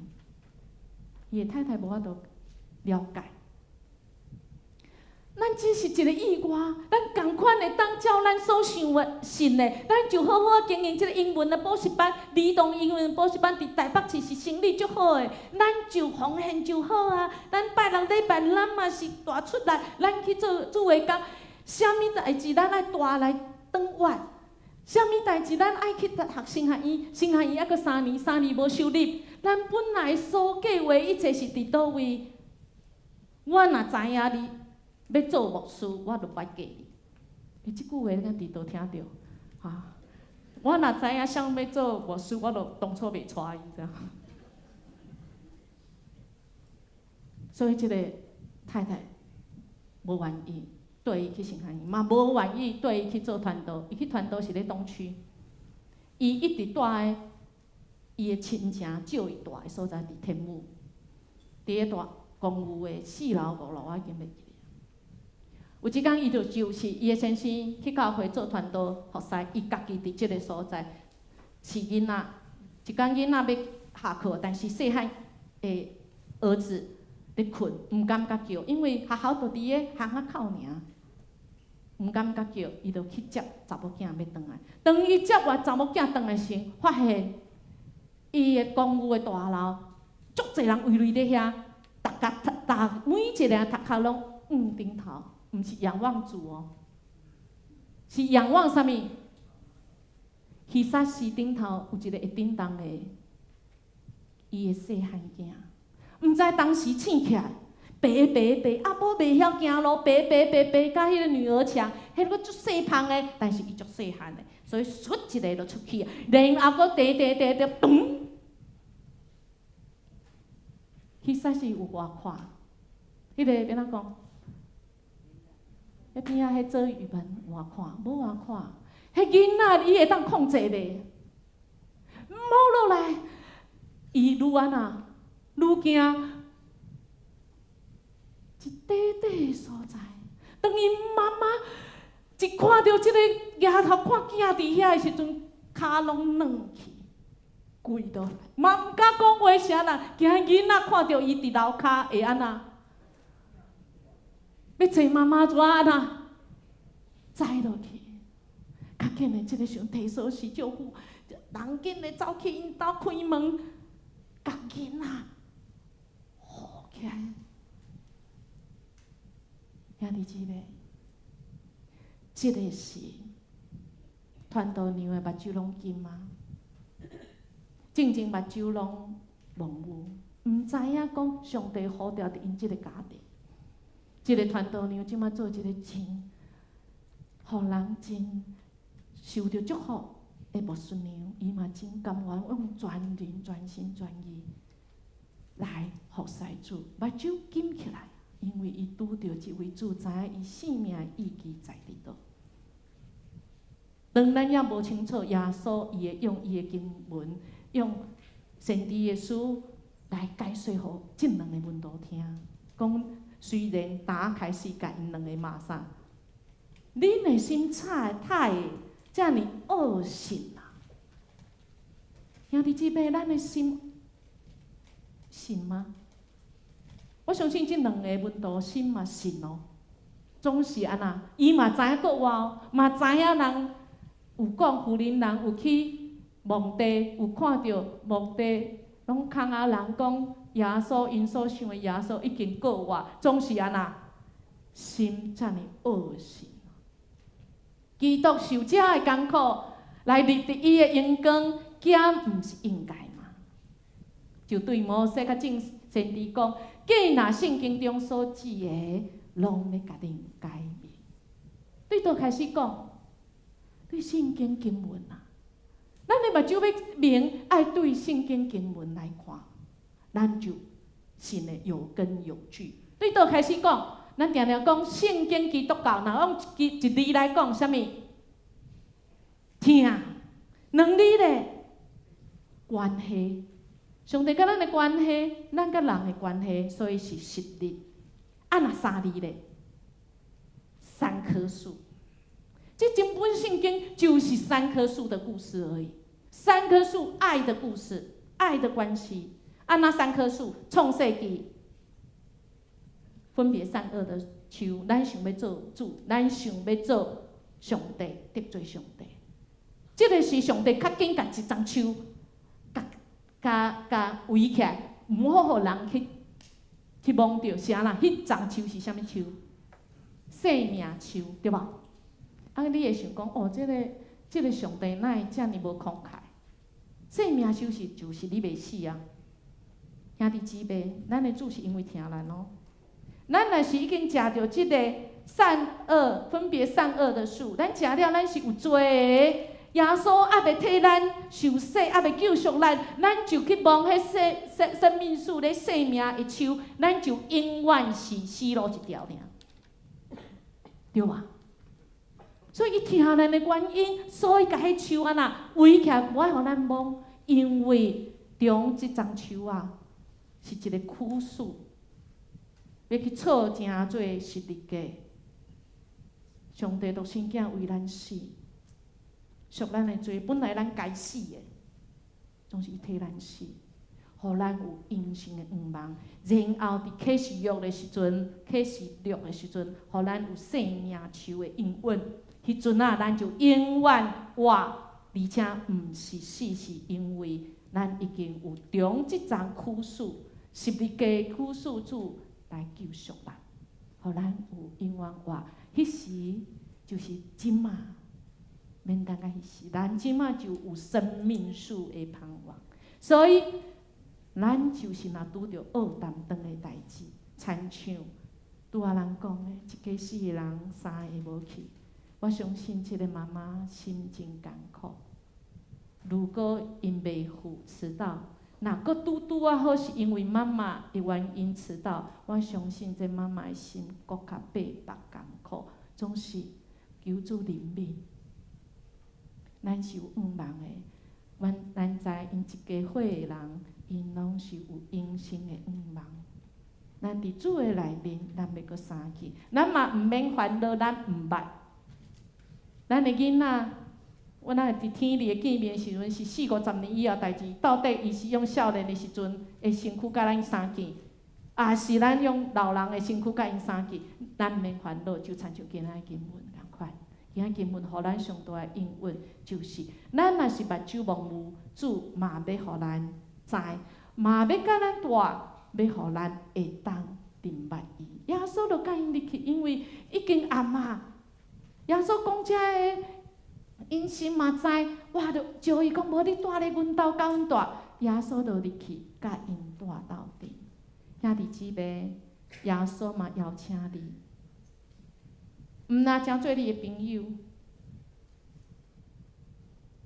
伊的太太无法度了解。咱只是一个意外，咱共款会当照咱所想的信的，咱就好好经营这个英文的补习班，儿童英文补习班伫台北市是生意足好的，咱就奉献就好啊。咱拜六礼拜咱嘛是大出来，咱去做主的工，啥物代志咱爱大来转弯，啥物代志咱爱去读神学院，神学院还阁3年无收入，咱本来所计划一切是伫倒位？我若知影你。要做牧师，我就捌嫁你。伊即句话咱伫倒听着，我若知影想要做牧师，我就当初袂娶伊这样。所以即个太太无愿意对伊去神学院，嘛无愿意对伊去做传道。伊去传道是咧东区，伊一直住在伊的亲情少伊住的所在，伫天母，伫个大公寓的4楼5楼，我已经袂记。有一天，伊就是伊的先生去教会做传道服侍，伊家己伫即个所在饲囡仔。一天囡仔要下课，但是细汉的儿子咧困，毋敢甲叫，因为学校就伫个巷仔口尔，毋敢甲叫，伊就去接查某囝要转来。当伊接完查某囝转来时，发现伊的公寓的大楼，足侪人围围咧遐，每一个人头壳拢顶头。毋是仰望主哦，是仰望啥物？其实是顶头有一个会叮当的，伊的细汉囝，毋知当时醒起来，爬，阿母袂晓行路，爬，甲迄个女儿墙，迄个足细胖的，但是伊足细汉的，所以唰一个就出去啊，然后佫爬，咚，其实是有外看，迄个要怎讲？迄边仔迄做语文外看，无外看，迄囡仔伊会当控制袂？摸落来，伊愈安那愈惊，一短短的所在，当伊妈妈一看到即个丫头看囝伫遐的时阵，骹拢软去，跪倒来，嘛毋敢讲话啥人，惊囡仔看到伊伫楼骹会安那？要找妈妈怎安那？栽落去，较紧的，即个时阵提锁匙救护，人紧的走去因兜开门，甲囡仔抱起来。兄弟姊妹，即个是传道娘的目睭拢金吗？正目睭拢蒙有，毋知影讲上帝呼召伫因即个家庭。即个传道娘即马做一个真，互人真受着祝福的牧师娘，伊嘛真甘愿用全人、全心、全意来服侍主，目睭金起来，因为伊拄着即位主，知影伊性命意义在伫倒。当咱也无清楚耶稣，伊会用伊的经文，用先知的书来解说互即两个门徒听，讲虽然打开世界，因两个骂啥？恁的心太遮尔恶心啊！兄弟姊妹，咱的心信吗？我相信即两个门徒心嘛信哦，总是安那，伊嘛知影国外，嘛知影人有讲富人人有去墓地，有看到墓地拢空啊人讲耶稣因所想的耶稣已经过活，总是安那，心遮尔恶心。基督受遮的艰苦，来立伫伊的阳光，减毋是应该吗？就对摩西甲正先知讲，既若圣经中所指的，拢要甲恁解明。对倒开始讲，对圣经经文啊，咱的目睭要明，爱对圣经经文来看，咱就信的有根有据。对倒开始讲。咱常常讲圣经基督教，若用一字来讲，啥物？听，两字咧，关系。上帝甲咱的关系，咱甲人的关系，所以是实力。啊，若三字咧，三棵树。这整本圣经就是三棵树的故事而已。三棵树爱的故事，爱的关系。啊，那三棵树，创世纪。分别善恶的树，咱想要做主，咱想要做上帝，得罪上帝。这个是上帝较紧甲一丛树，甲围起来，唔好互人去摸着是安那？迄丛树是啥物树？生命树，对吧？啊，你会想讲，哦，这个上帝哪会遮尔无慷慨？生命树就是你袂死啊！兄弟姊妹，咱的主是因为听咱哦。咱若是已经食着即个善恶分别善恶的树，咱食了，咱是有罪的。耶稣还袂替咱受洗，还袂救赎咱，咱就去摸迄生命树咧生命的树，咱就永远是死路一条尔，对吧？所以伊听咱的原因，所以甲迄树安那围起来，不爱互咱摸，因为中即丛树啊，是一个苦树。要去错真侪实力家，上帝独生囝为咱死，赎咱的罪，本来咱该死的，总是伊替咱死，互咱有永生的愿望。然后伫启示录的时阵，启示录的时阵，互咱有生命树的应允。迄阵啊，咱就永远活，而且毋是死，是因为咱已经有中即丛苦树，实力家苦树主。来救赎咱，互咱有永远活。迄时就是即马，免等到迄时，咱即马就有生命树的盼望。所以，咱就是若拄着恶担当的代志，亲像拄仔人讲的，一家4个人，3个无去。我相信即个妈妈心真艰苦。如果因袂赴迟到，若搁拄啊好，是因为妈妈的原因迟到，我相信这妈妈的心搁较白白艰苦，总是求主怜悯。咱是有愿望的，咱知因一家伙的人，因拢是有永生的愿望。咱伫主的内面，咱要阁相去，咱嘛毋免烦恼，咱毋捌。咱的囡仔，我那伫天里见面的时阵是40-50年以后代志，到底伊是用少年的时阵的身躯甲咱相见，啊是咱用老人的身躯甲因相见，咱毋免烦恼，就亲像今仔经文共款。今仔经文，互咱上大的应允就是，咱若是目睭模糊，主嘛要互咱知，嘛要甲咱大，要互咱会当明白伊。耶稣就甲因入去，因为已经暗啊。耶稣讲遮个，因心嘛知，哇，就招伊讲，无你住咧阮兜，甲阮住。耶稣就入去，甲因住斗阵。兄弟姊妹，耶稣嘛邀请你。毋若诚做你的朋友，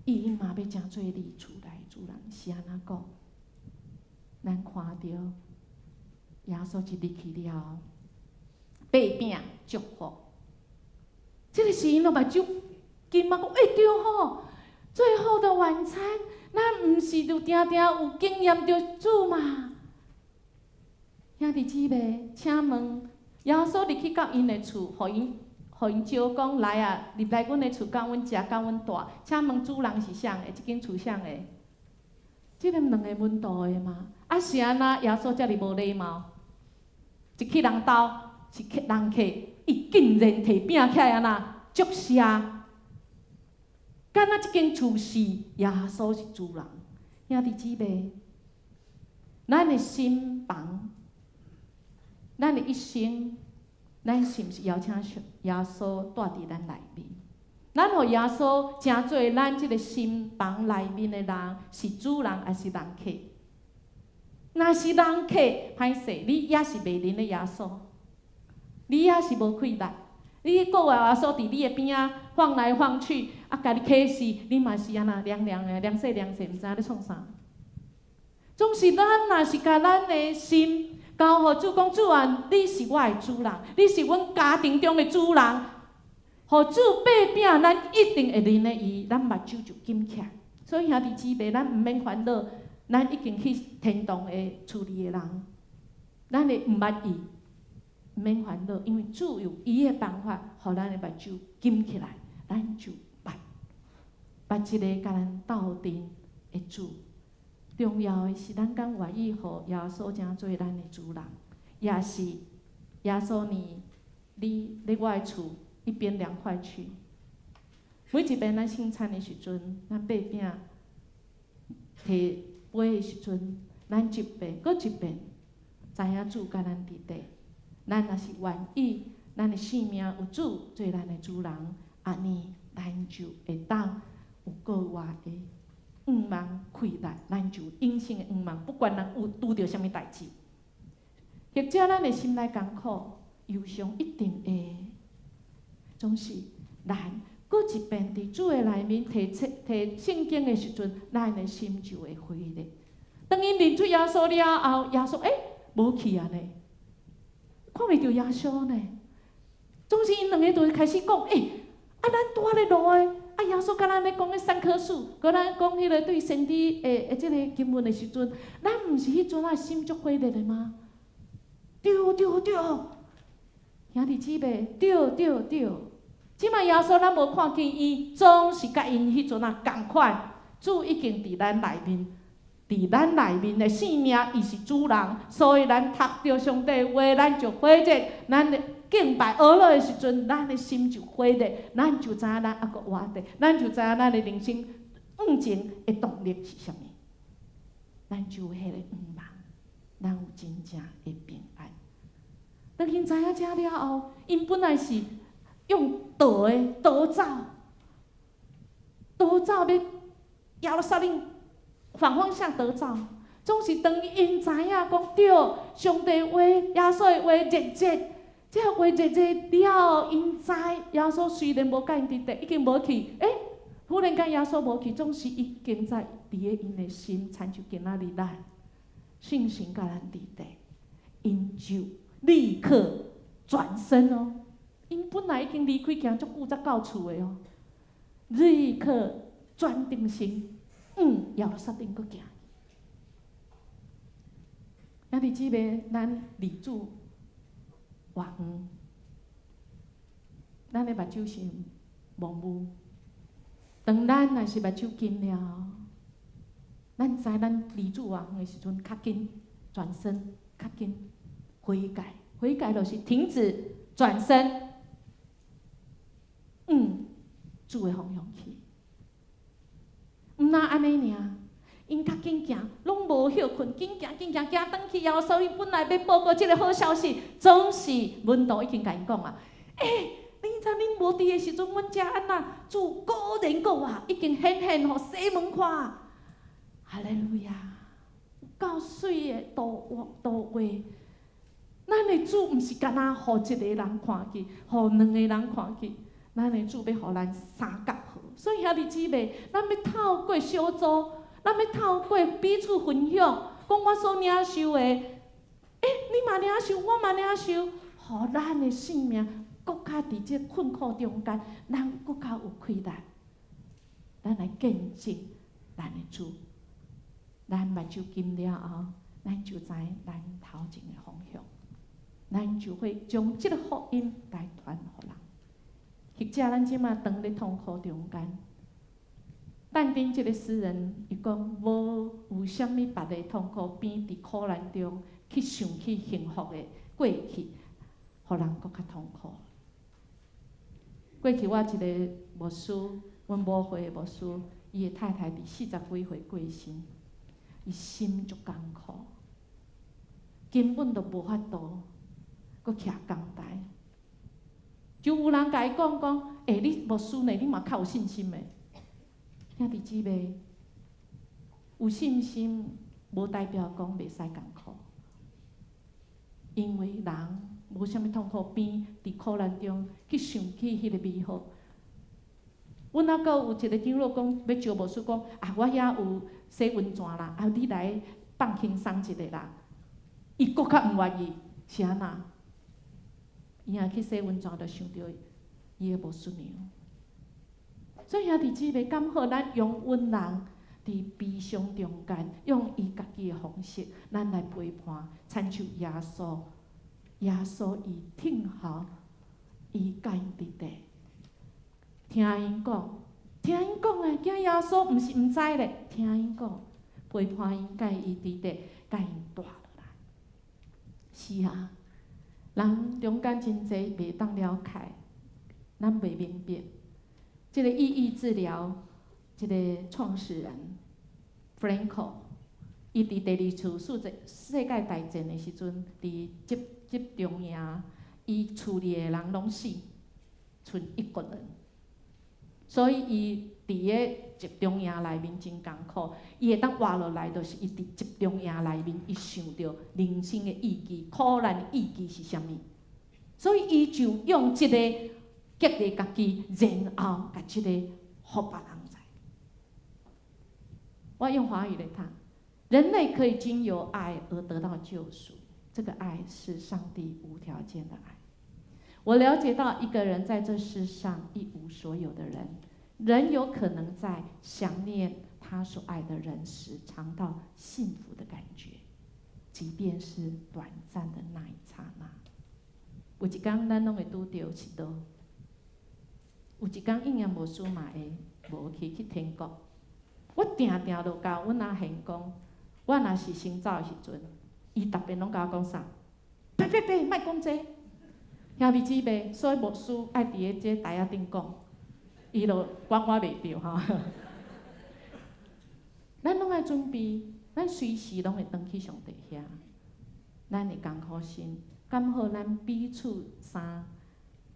伊嘛要诚做你厝内主人。是安怎讲？咱看到耶稣一入去了后，八饼祝福。这个时因就目睭金嘛讲，对吼，最后的晚餐，咱毋是就定定有经验着主嘛？兄弟姊妹，请问，耶稣入去到因的厝，互因招讲来啊，入来阮的厝，甲阮食，甲阮住。请问主人是啥的？即间厝啥的？即个两个温度的嘛？啊是安那？耶稣遮尔无礼貌，一去人兜是人客，伊竟然摕饼起来安那祝谢，敢若即间厝是耶稣是主人。兄弟姊妹，咱的心房，咱的一生。咱是毋是邀请耶稣住伫咱内面？咱互耶稣诚做咱即个心房内面的人，是主人还是人客？若是人客，歹势，你也是袂认的耶稣，你也是无气力。你顾耶稣伫你的边仔晃来晃去，啊，家己客死，你嘛是安那凉凉的，凉细凉细，毋知咧创啥。总是咱若是甲咱的心。交互主讲，主啊，你是我的主人，你是阮家庭中的主人。互主八饼，咱一定会认得伊，咱目睭就紧起来。所以兄弟姊妹，咱毋免烦恼，咱已经去天堂的处理的人，咱会毋捌伊，毋免烦恼，因为主有伊的办法，互咱的目睭紧起来，咱就捌一个甲咱斗阵的主。重要的是，咱敢愿意互耶稣诚做咱的主人，也是耶稣呢？你伫我的厝一边凉快去。每一遍咱圣餐的时阵，咱八饼摕杯的时阵，咱一遍搁一遍，知影主甲咱伫底。咱若是愿意，咱的性命有主做咱的主人，安尼咱就会当有够活的。愿望开力，咱就永生的愿望，不管人有拄着啥物代志，或者咱的心内艰苦、忧伤，一定会。总是咱搁一遍伫主的内面摕圣经的时阵，咱的心就会回来。当因认出耶稣了后，耶稣无去啊呢，看袂着耶稣呢。总是因两个就会开始讲，咱住咧路的。耶稣甲咱咧讲迄3棵树，甲咱讲迄个对身体的即个经文的时阵，咱毋是迄阵心足火热的吗？对，兄弟姊妹，对。即摆耶稣咱无看见伊，总是甲因迄阵共款。主已经伫咱内面，伫咱内面的性命，伊是主人，所以咱读着上帝话，咱就火热，咱的。敬拜学了的时阵，咱的心就火热，咱就知影咱还阁活着，咱就知影咱的人生往前的动力是啥物，咱就有迄个愿望，咱有真正的平安。当因知影这了后，因本来是用逃走要耶路撒冷反方向逃走，总是当因知影讲对上帝话、耶稣的话热。这话热了，因知耶稣虽然无甲因伫地，已经无去，忽然间耶稣无去，总是已经在伫个因的心，亲像今仔日咱信心甲咱伫地，因就立刻转身哦。因本来已经离开行足久才到厝的哦，立刻转定心，耶路撒冷搁行。兄弟姊妹，咱立主活远，咱的目睭是模糊。当咱若是目睭金了，咱知咱离主活远的时阵，较紧转身，较紧悔改。悔改就是停止转身，主的方向去。毋那安尼尔，因较紧行，拢无休困，紧行紧行，行转去耶稣。因本来要报告即个好消息，总是门徒已经甲因讲啊，恁知恁无伫的时阵，阮遮安那主果然个啊，已经显现互西门看。哈利路亚！够水的图画，咱的主毋是干那互一个人看去，互两个人看去，咱的主要互咱三角好。所以兄弟姊妹，咱要透过小组，咱要透过彼此分享，讲我所领受的，你嘛领受，我嘛领受，互咱的性命搁较伫这困苦中间，咱搁较有气力，咱来见证咱的主。咱目睭金了后，咱就知咱头前的方向，咱就会将这个福音来传互人。或者咱即马当咧痛苦中间，但顶即个诗人伊讲，无有啥物别个痛苦，比伫苦难中去想起幸福的过去，互人搁较痛苦。过去我一个牧师，阮母会的牧师，伊的太太伫40几岁过身，伊心足艰苦，根本都无法度，搁徛工台。就有人甲伊讲，你牧师呢？你嘛较有信心的。兄弟姊妹，有信心无代表讲袂使艰苦，因为人无啥物痛苦，边伫苦难中去想起迄个美好。阮还阁有一个长老讲，要招牧师讲，我遐有洗温泉啦，你来放轻松一下啦。伊搁较毋愿意，是安那？伊若去洗温泉，就想到伊的无孙娘。所以兄弟姊妹，敢好咱用阮人伫悲伤中间，用伊家己的方式，咱来陪伴，亲像耶稣。耶稣伊听候，伊甲因伫地，听因讲诶，惊耶稣毋是毋知咧，听因讲，陪伴因，甲伊伫地，甲因带落来。是啊。人中间真侪袂当了解，咱袂明白。即个意义治疗，即个创始人 Franco， 伊伫第二次世界大战的时阵，伫集中营，伊处理的人拢死，剩1个人。所以伊伫个集中营内面真艰苦，伊会当活落来，就是伊伫集中营内面，伊想到人生的意义、苦难的意义是啥物，所以伊就用即个激励家己，然后甲即个互别人知。我用华语来谈，人类可以经由爱而得到救赎，这个爱是上帝无条件的爱。我了解到，一个人在这世上一无所有的人，仍有可能在想念他所爱的人时，尝到幸福的感觉，即便是短暂的那一刹那。有一天，咱拢会拄到一道；有一天，应验牧师嘛会无去天国。我定定就甲阮阿贤讲，我若是先走的时阵，伊逐遍拢甲我讲啥？别，莫讲这。兄弟姊妹，所以牧师爱伫个这台仔顶讲，伊就管我袂着吼。咱拢爱准备，咱随时拢会转去上帝遐。咱的艰苦心，敢好咱彼此相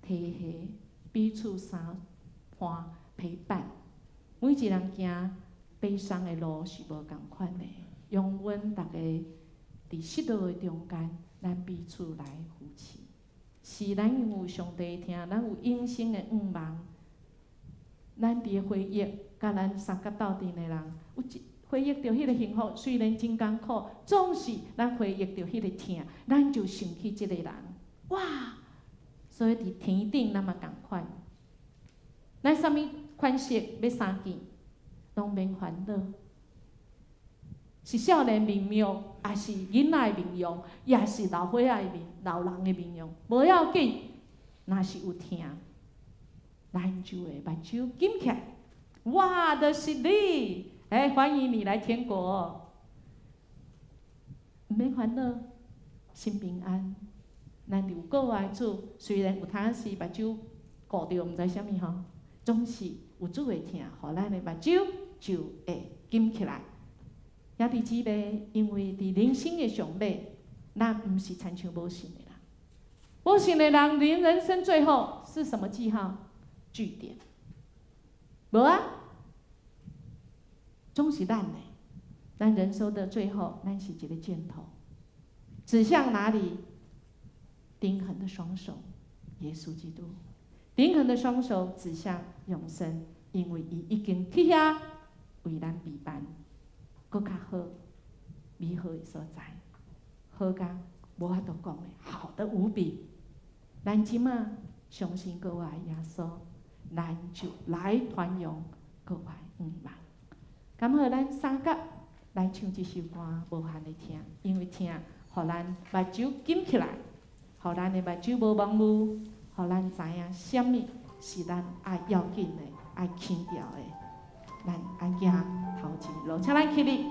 体恤，彼此相伴陪伴。每一人行悲伤的路是无共款的，用阮大家伫失落的中间，咱彼此来扶持。是咱有上帝听，咱有永生的愿望。咱伫回忆，甲咱三角斗阵的人，有一回忆着迄个幸福，虽然真艰苦，总是咱回忆着迄个疼，咱就想起即个人。哇！所以伫天顶，咱嘛共款。咱啥物款式要相见，拢免烦恼。是少年面容，也是囡仔的面容，也是老岁仔的老人的面容，无要紧。若是有疼，咱就会目睭紧起来。哇，就是你！欢迎你来天国，唔免烦恼，心平安。咱有个爱主，虽然有当时目睭顾着，唔知啥物吼，总是有主会疼，互咱的目睭就会紧起来。兄弟姊妹，因为伫人生的上尾，咱毋是亲像无信的人。无信的人，人生最后是什么记号？句点。无啊，总是咱的。咱人生的最后，咱是一个箭头，指向哪里？钉痕的双手，耶稣基督。钉痕的双手指向永生，因为伊已经去遐为咱备办。搁较好、美好的所在，好甲无法度讲的，好的无比。咱即马相信各位耶稣，咱就来传扬各位愿望。咁好，咱三角来唱一首歌，无限的听，因为听，互咱目睭紧起来，互咱的目睭无盲目，互咱知影什么是咱爱要紧的、爱强调的。咱爱行头前路，请咱起立。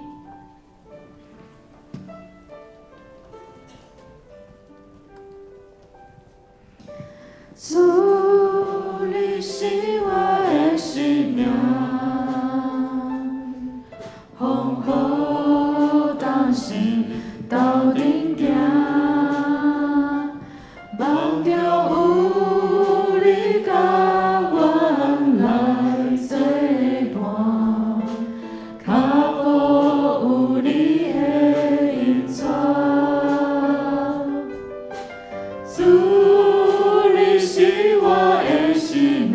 主，你是我的生命，风雨当心斗阵行，梦中有你甲阮来作伴，脚步有你的引带。主，你是我的生命，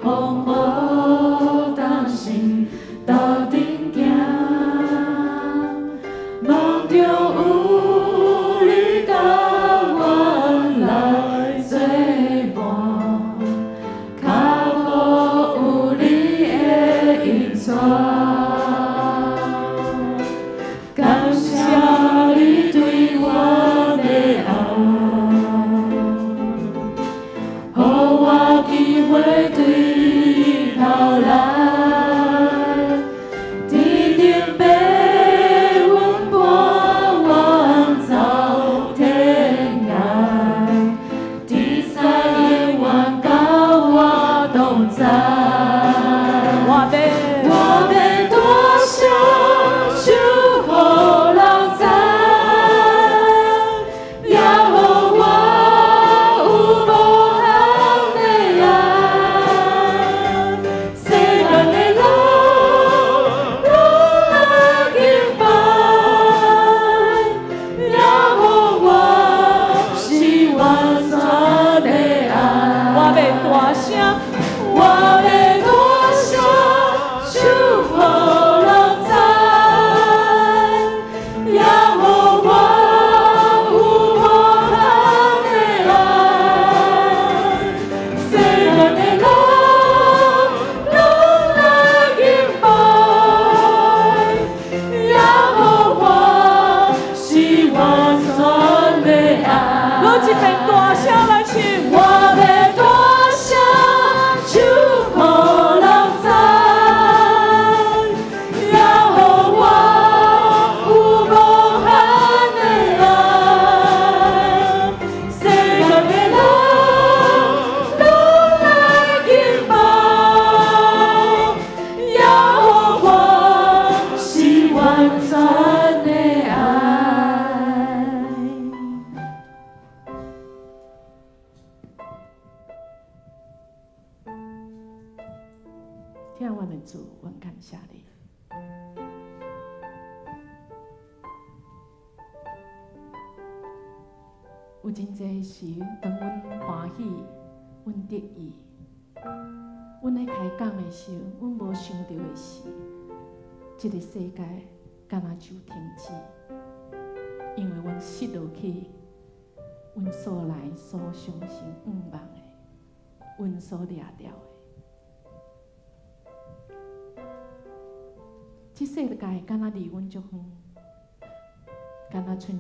风雨当心斗阵行，梦中有你甲阮来作伴，脚步有你的引带。感谢你对我的爱，予我机会对头来，天顶爬阮伴阮走天涯，天使永远甲我同在。我要大声唱予人知，也予我有无限的爱。世间的人拢来敬拜，也予我是完全的爱。我要大声，我要大声唱予人知，也予我有无限的爱。世间的人拢来敬拜，也予我是完全的爱。我一遍大声来唱，我要大声唱予人知，也予我有无限的爱。世间的人拢来敬拜，也予我是完全的爱。听阮的主，阮感谢你。有真济时，当阮欢喜，阮得意，阮咧开讲的时候，阮无想到的是，这个世界敢若就停止，因为阮失落去，阮所来所相信愿望的，阮所掠掉的。即世界敢若离阮足远，敢若剩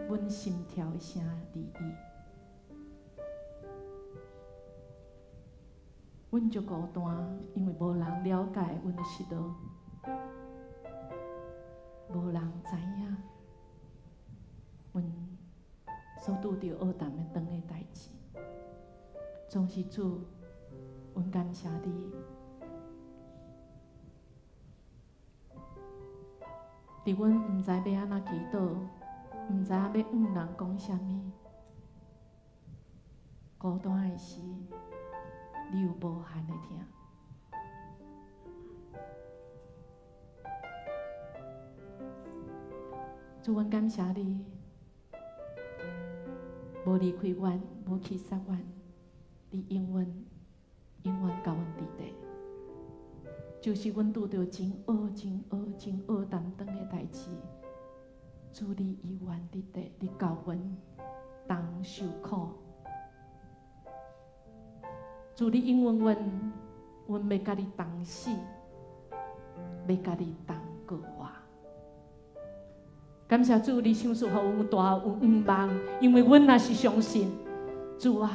阮心跳的声离伊。阮足孤单，因为无人了解阮的失落，无人知影阮所拄着黑淡的长的代志。总是主，阮感谢你。伫阮毋知要安怎祈祷，毋知影要向人讲啥物，孤单的时，你有无限的听。主，阮感谢你，无离开阮，无弃杀阮，你永远甲阮伫地。就是阮拄着真黑淡长的代志，主你永远伫地，你教阮当受苦。主你应允阮要甲你同死，要甲你同过活。感谢主，你赏赐予阮有大有愿望，因为阮若是相信主啊，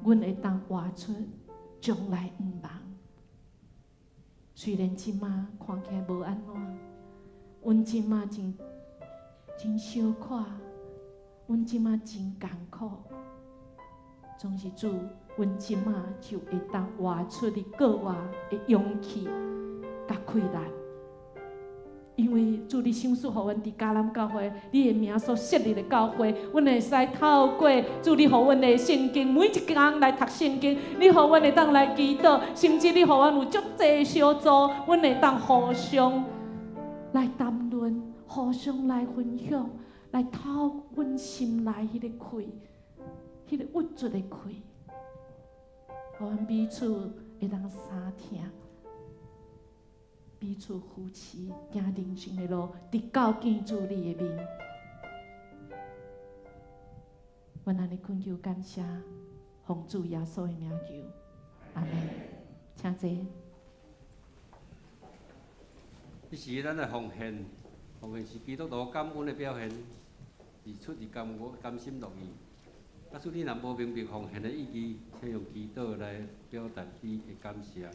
阮会当活出将来愿望。虽然即马看起来无安怎，阮即马真小可，阮即马真艰苦，总是主，阮即马就会当活出你过活的勇气甲气力。因为主你赏赐予阮伫迦南教会，你的名所设立的教会，阮会使透过主你予阮的圣经，每一工来读圣经，你予阮会当来祈祷，甚至你予阮有足济小组，阮会当互相来谈论，互相来分享，来透阮心内迄个气，迄个郁卒的气，予阮彼此会当相听。彼此扶持，行人生的路，直到见主你的面。阮安尼恳求感谢，奉主耶稣的名求，阿门。请坐。这是咱的奉献，奉献是基督徒感恩的表现，是出于甘心乐意。假使你若无明白奉献的意义，请用祈祷来表达你的感谢。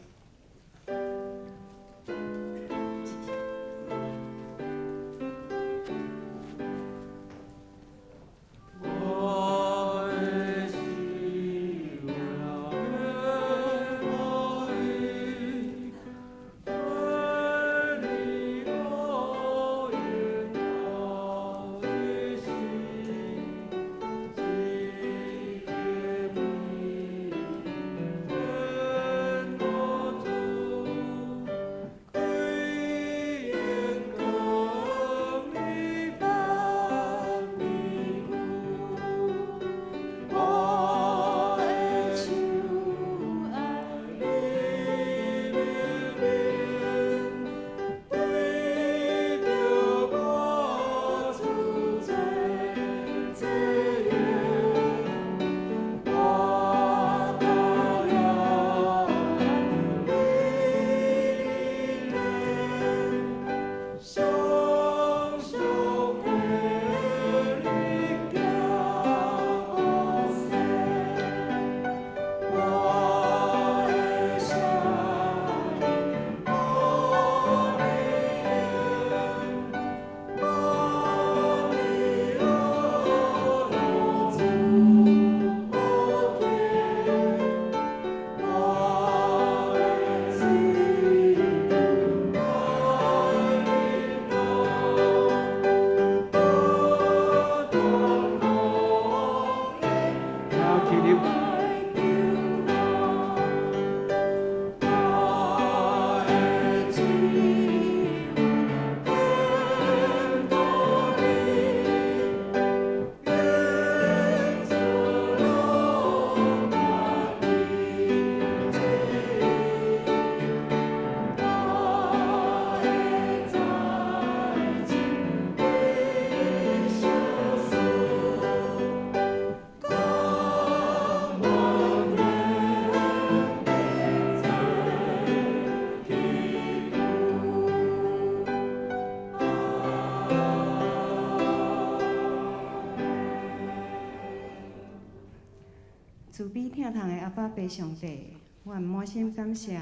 疼痛的阿爸爸上帝，阮满心感谢，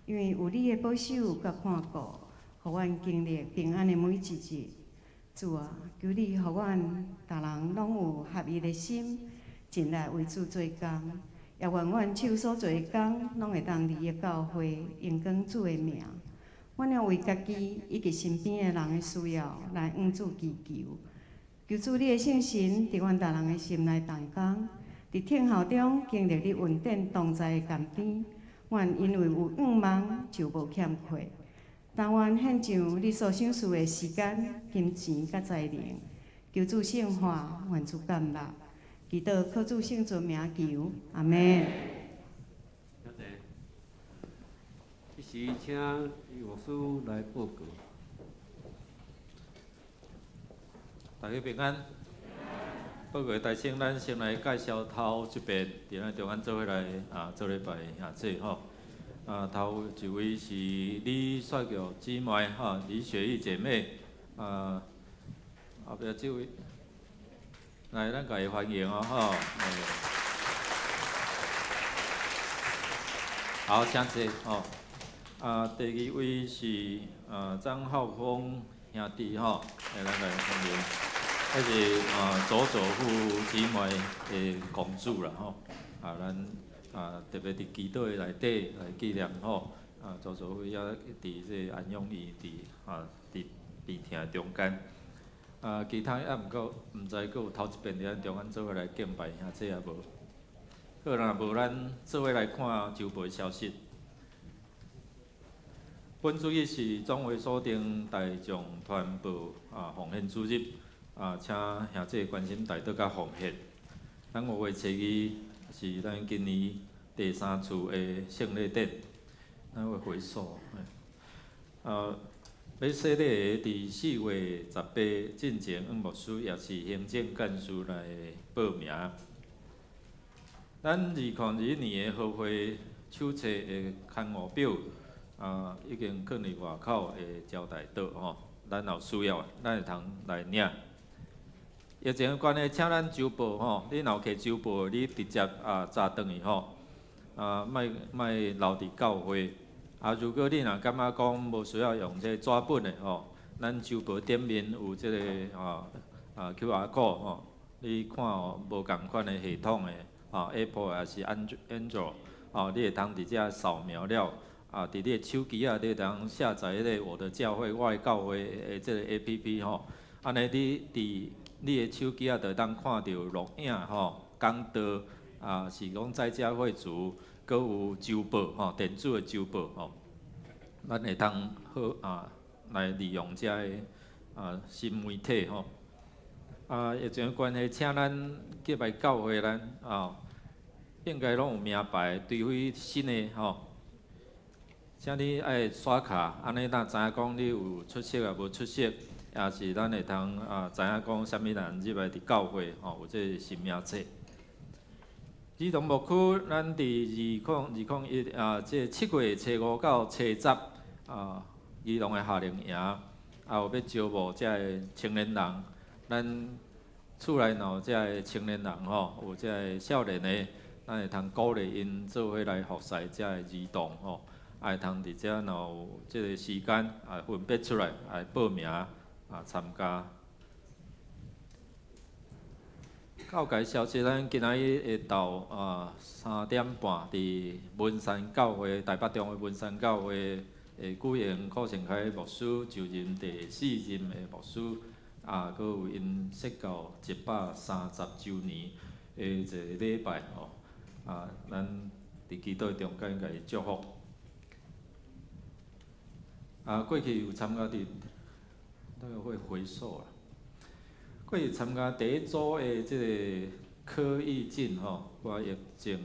因为有你的保守甲看顾，互阮经历平安的每一日。主啊，求你互阮逐人拢有合一的心，尽力为主做工，也愿阮手所做的工，拢会当利益教会，荣光主的名。阮要为家己以及身边的人的需要来向主祈求，求主你的圣神伫阮逐人的心内动工，伫听候中经历你稳定同在的甘甜。阮因为有仰望，就无欠缺。但愿献上你所想事的时间、金钱甲才能，求主圣化，愿主感纳，祈祷靠主圣尊名求，阿门。谢谢。这时请牧师来报告。大家平安。报告大圣，咱先来介绍头一遍，伫咱中央做伙来做礼拜这吼。头一位是李帅玉姊妹李雪玉姐妹后壁这位，来咱家己欢迎吼。好，请坐吼。第二位是张浩峰兄弟吼，来咱家己欢迎。迄是佐佐夫姊妹的公主啦吼，咱特别伫祈祷的内底来纪念吼，佐佐夫也伫这安养院伫厅中间，其他也毋过，毋知佫有头一遍伫咱中间做伙来敬拜兄弟也无，若无咱做伙来看周报消息。本主日是总会锁定大众传播奉献主日。请兄弟关心大道甲奉献。咱5月7日是咱今年第3次的圣礼典，咱会回溯。要洗礼伫4月18进前，牧师也是行政干事来报名。咱2022年的合会手册的刊物表，已经放伫外口的招待岛吼，咱有需要，咱会通来领。疫情的关系，请咱周报吼，你若有摕周报，你直接炸转去吼，莫留伫教会。如果你若感觉讲无需要用这纸本的吼，咱周报顶面有这个QR code 吼，你看无共款的系统的Apple 还是 Android 你会通伫遮扫描了，伫你的手机你会通下载迄个我的教会、我的教会的这个 APP 吼，安尼你的手机就会当看到录影吼，讲道是讲在家会主，搁有周报电子的周报咱会当好来利用遮的新媒体吼。疫情关系，请咱结拜教会咱应该拢有名牌，除非新的请你爱刷卡，安尼咱知影讲你有出席无出席。也是咱会通知影讲，啥物人入来伫教会有这个新名册。儿童牧区，咱伫2021这7月初5到初10儿童的夏令营，有要招募这个青年人，咱厝内若有这个青年人有这个少年的，咱会通鼓励因做伙来服侍这个儿童会通伫遮若有这个时间分别出来来报名。参加。教界消息，咱今仔日会到3点半伫文山教会台北中的文山教会举行顾成凯牧师就任第4任的牧师，佮有因释教130周年的一个礼拜咱伫祈祷中间甲伊祝福。过去有参加伫。大概会回溯啦。过去参加第一组的即个柯义进我疫情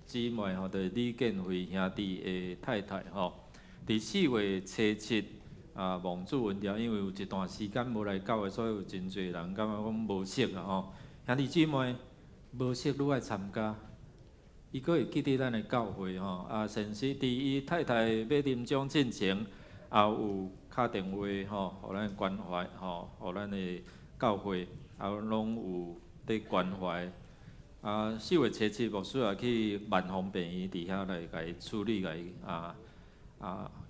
姊妹就是李建辉兄弟的太太伫4月初7蒙主文条，因为有一段时间无来教会，所以有真侪人感觉讲无适啦兄弟姊妹无适愈爱参加，伊阁会记得咱的教会甚至伫伊太太要临终进前，也有敲电话互咱关怀互咱的教会，拢有伫关怀4月初7，牧师也去万丰病院伫遐来甲伊处理，甲伊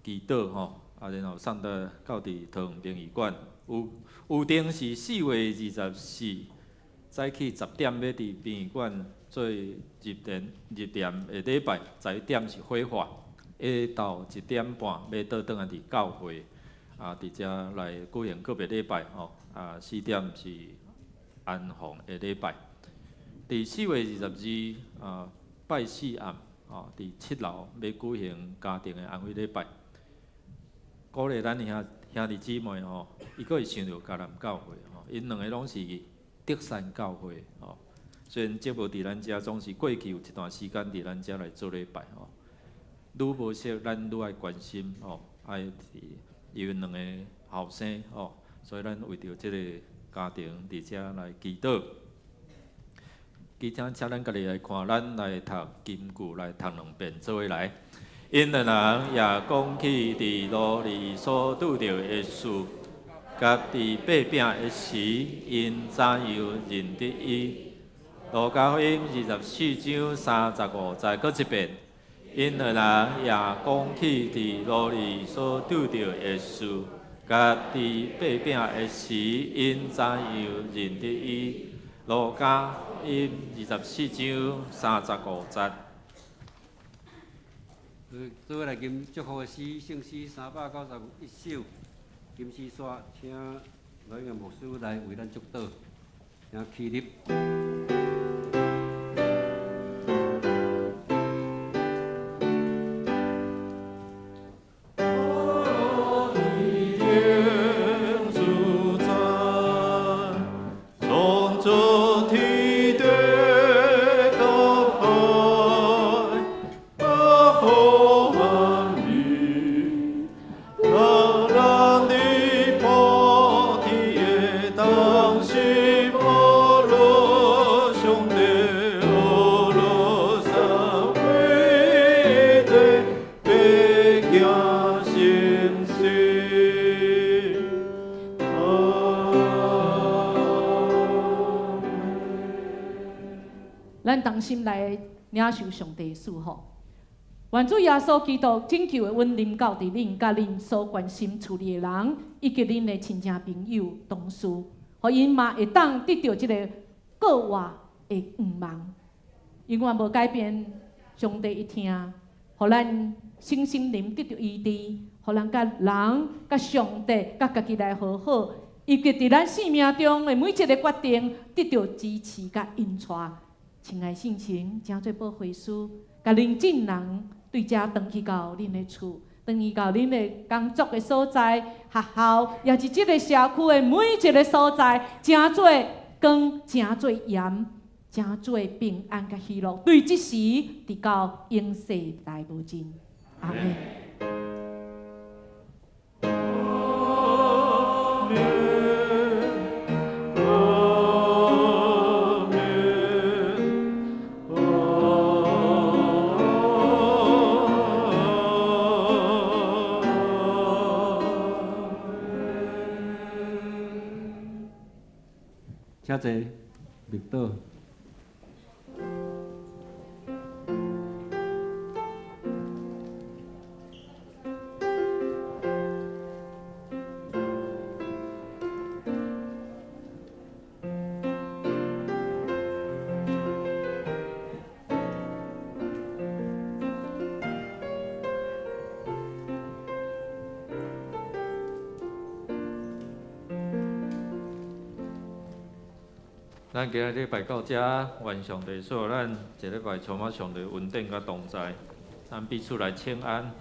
祈祷吼，然后送到伫桃园殡仪馆。有定是4月24早起10点要伫殡仪馆做入殓的礼拜，11点是火化，到1点半要倒转来伫教会伫遮来举行个别礼拜吼，4点是安放的礼拜。伫4月22拜四暗伫7楼要举行家庭的安慰礼拜，鼓励咱兄弟姊妹吼，伊阁会想到迦南教会吼，因两个拢是德山教会吼。虽然节目伫咱遮总是过去有一段时间伫咱遮来做礼拜吼，愈无熟咱愈爱关心吼，爱因两个后生吼，所以咱为着即个家庭伫遮来祈祷。请咱家己来看，咱来读金句，来读两遍，做伙来。因两人也讲起伫路里所拄着的事，甲伫八饼的时，因怎样认得伊？路加福音24章35节，搁一遍。因两人也讲起伫路里所拄着的事，甲伫八饼的时，因怎样认得伊？路加福音24章35节。做伙来吟祝福的诗，圣诗391首，吟诗煞，请来个牧师来为咱祝祷，请起立。咱同心来领受上帝的赐福。愿主耶稣基督拯救的阮临到伫恁甲恁所关心处理的人，以及恁的亲戚朋友、同事，互因嘛会当得到即个国外的愿望，永远无改变。上帝一听，互咱身心灵得到医治，互咱甲人、甲上帝、甲家己来和好，以及伫咱生命中的每一个决定得到支持甲引带。亲爱性情，诚侪宝会师，甲恁众人对遮转去到恁的厝，转去到恁的工作的所在、学校，也是即个社区的每一个所在，诚侪光，诚侪盐，诚侪平安甲喜乐。对即时，直到永世大无尽。阿门。请坐，绿岛。咱今日礼拜到遮，愿上帝赐咱一礼拜充满上帝恩典甲同在，咱彼此来请安。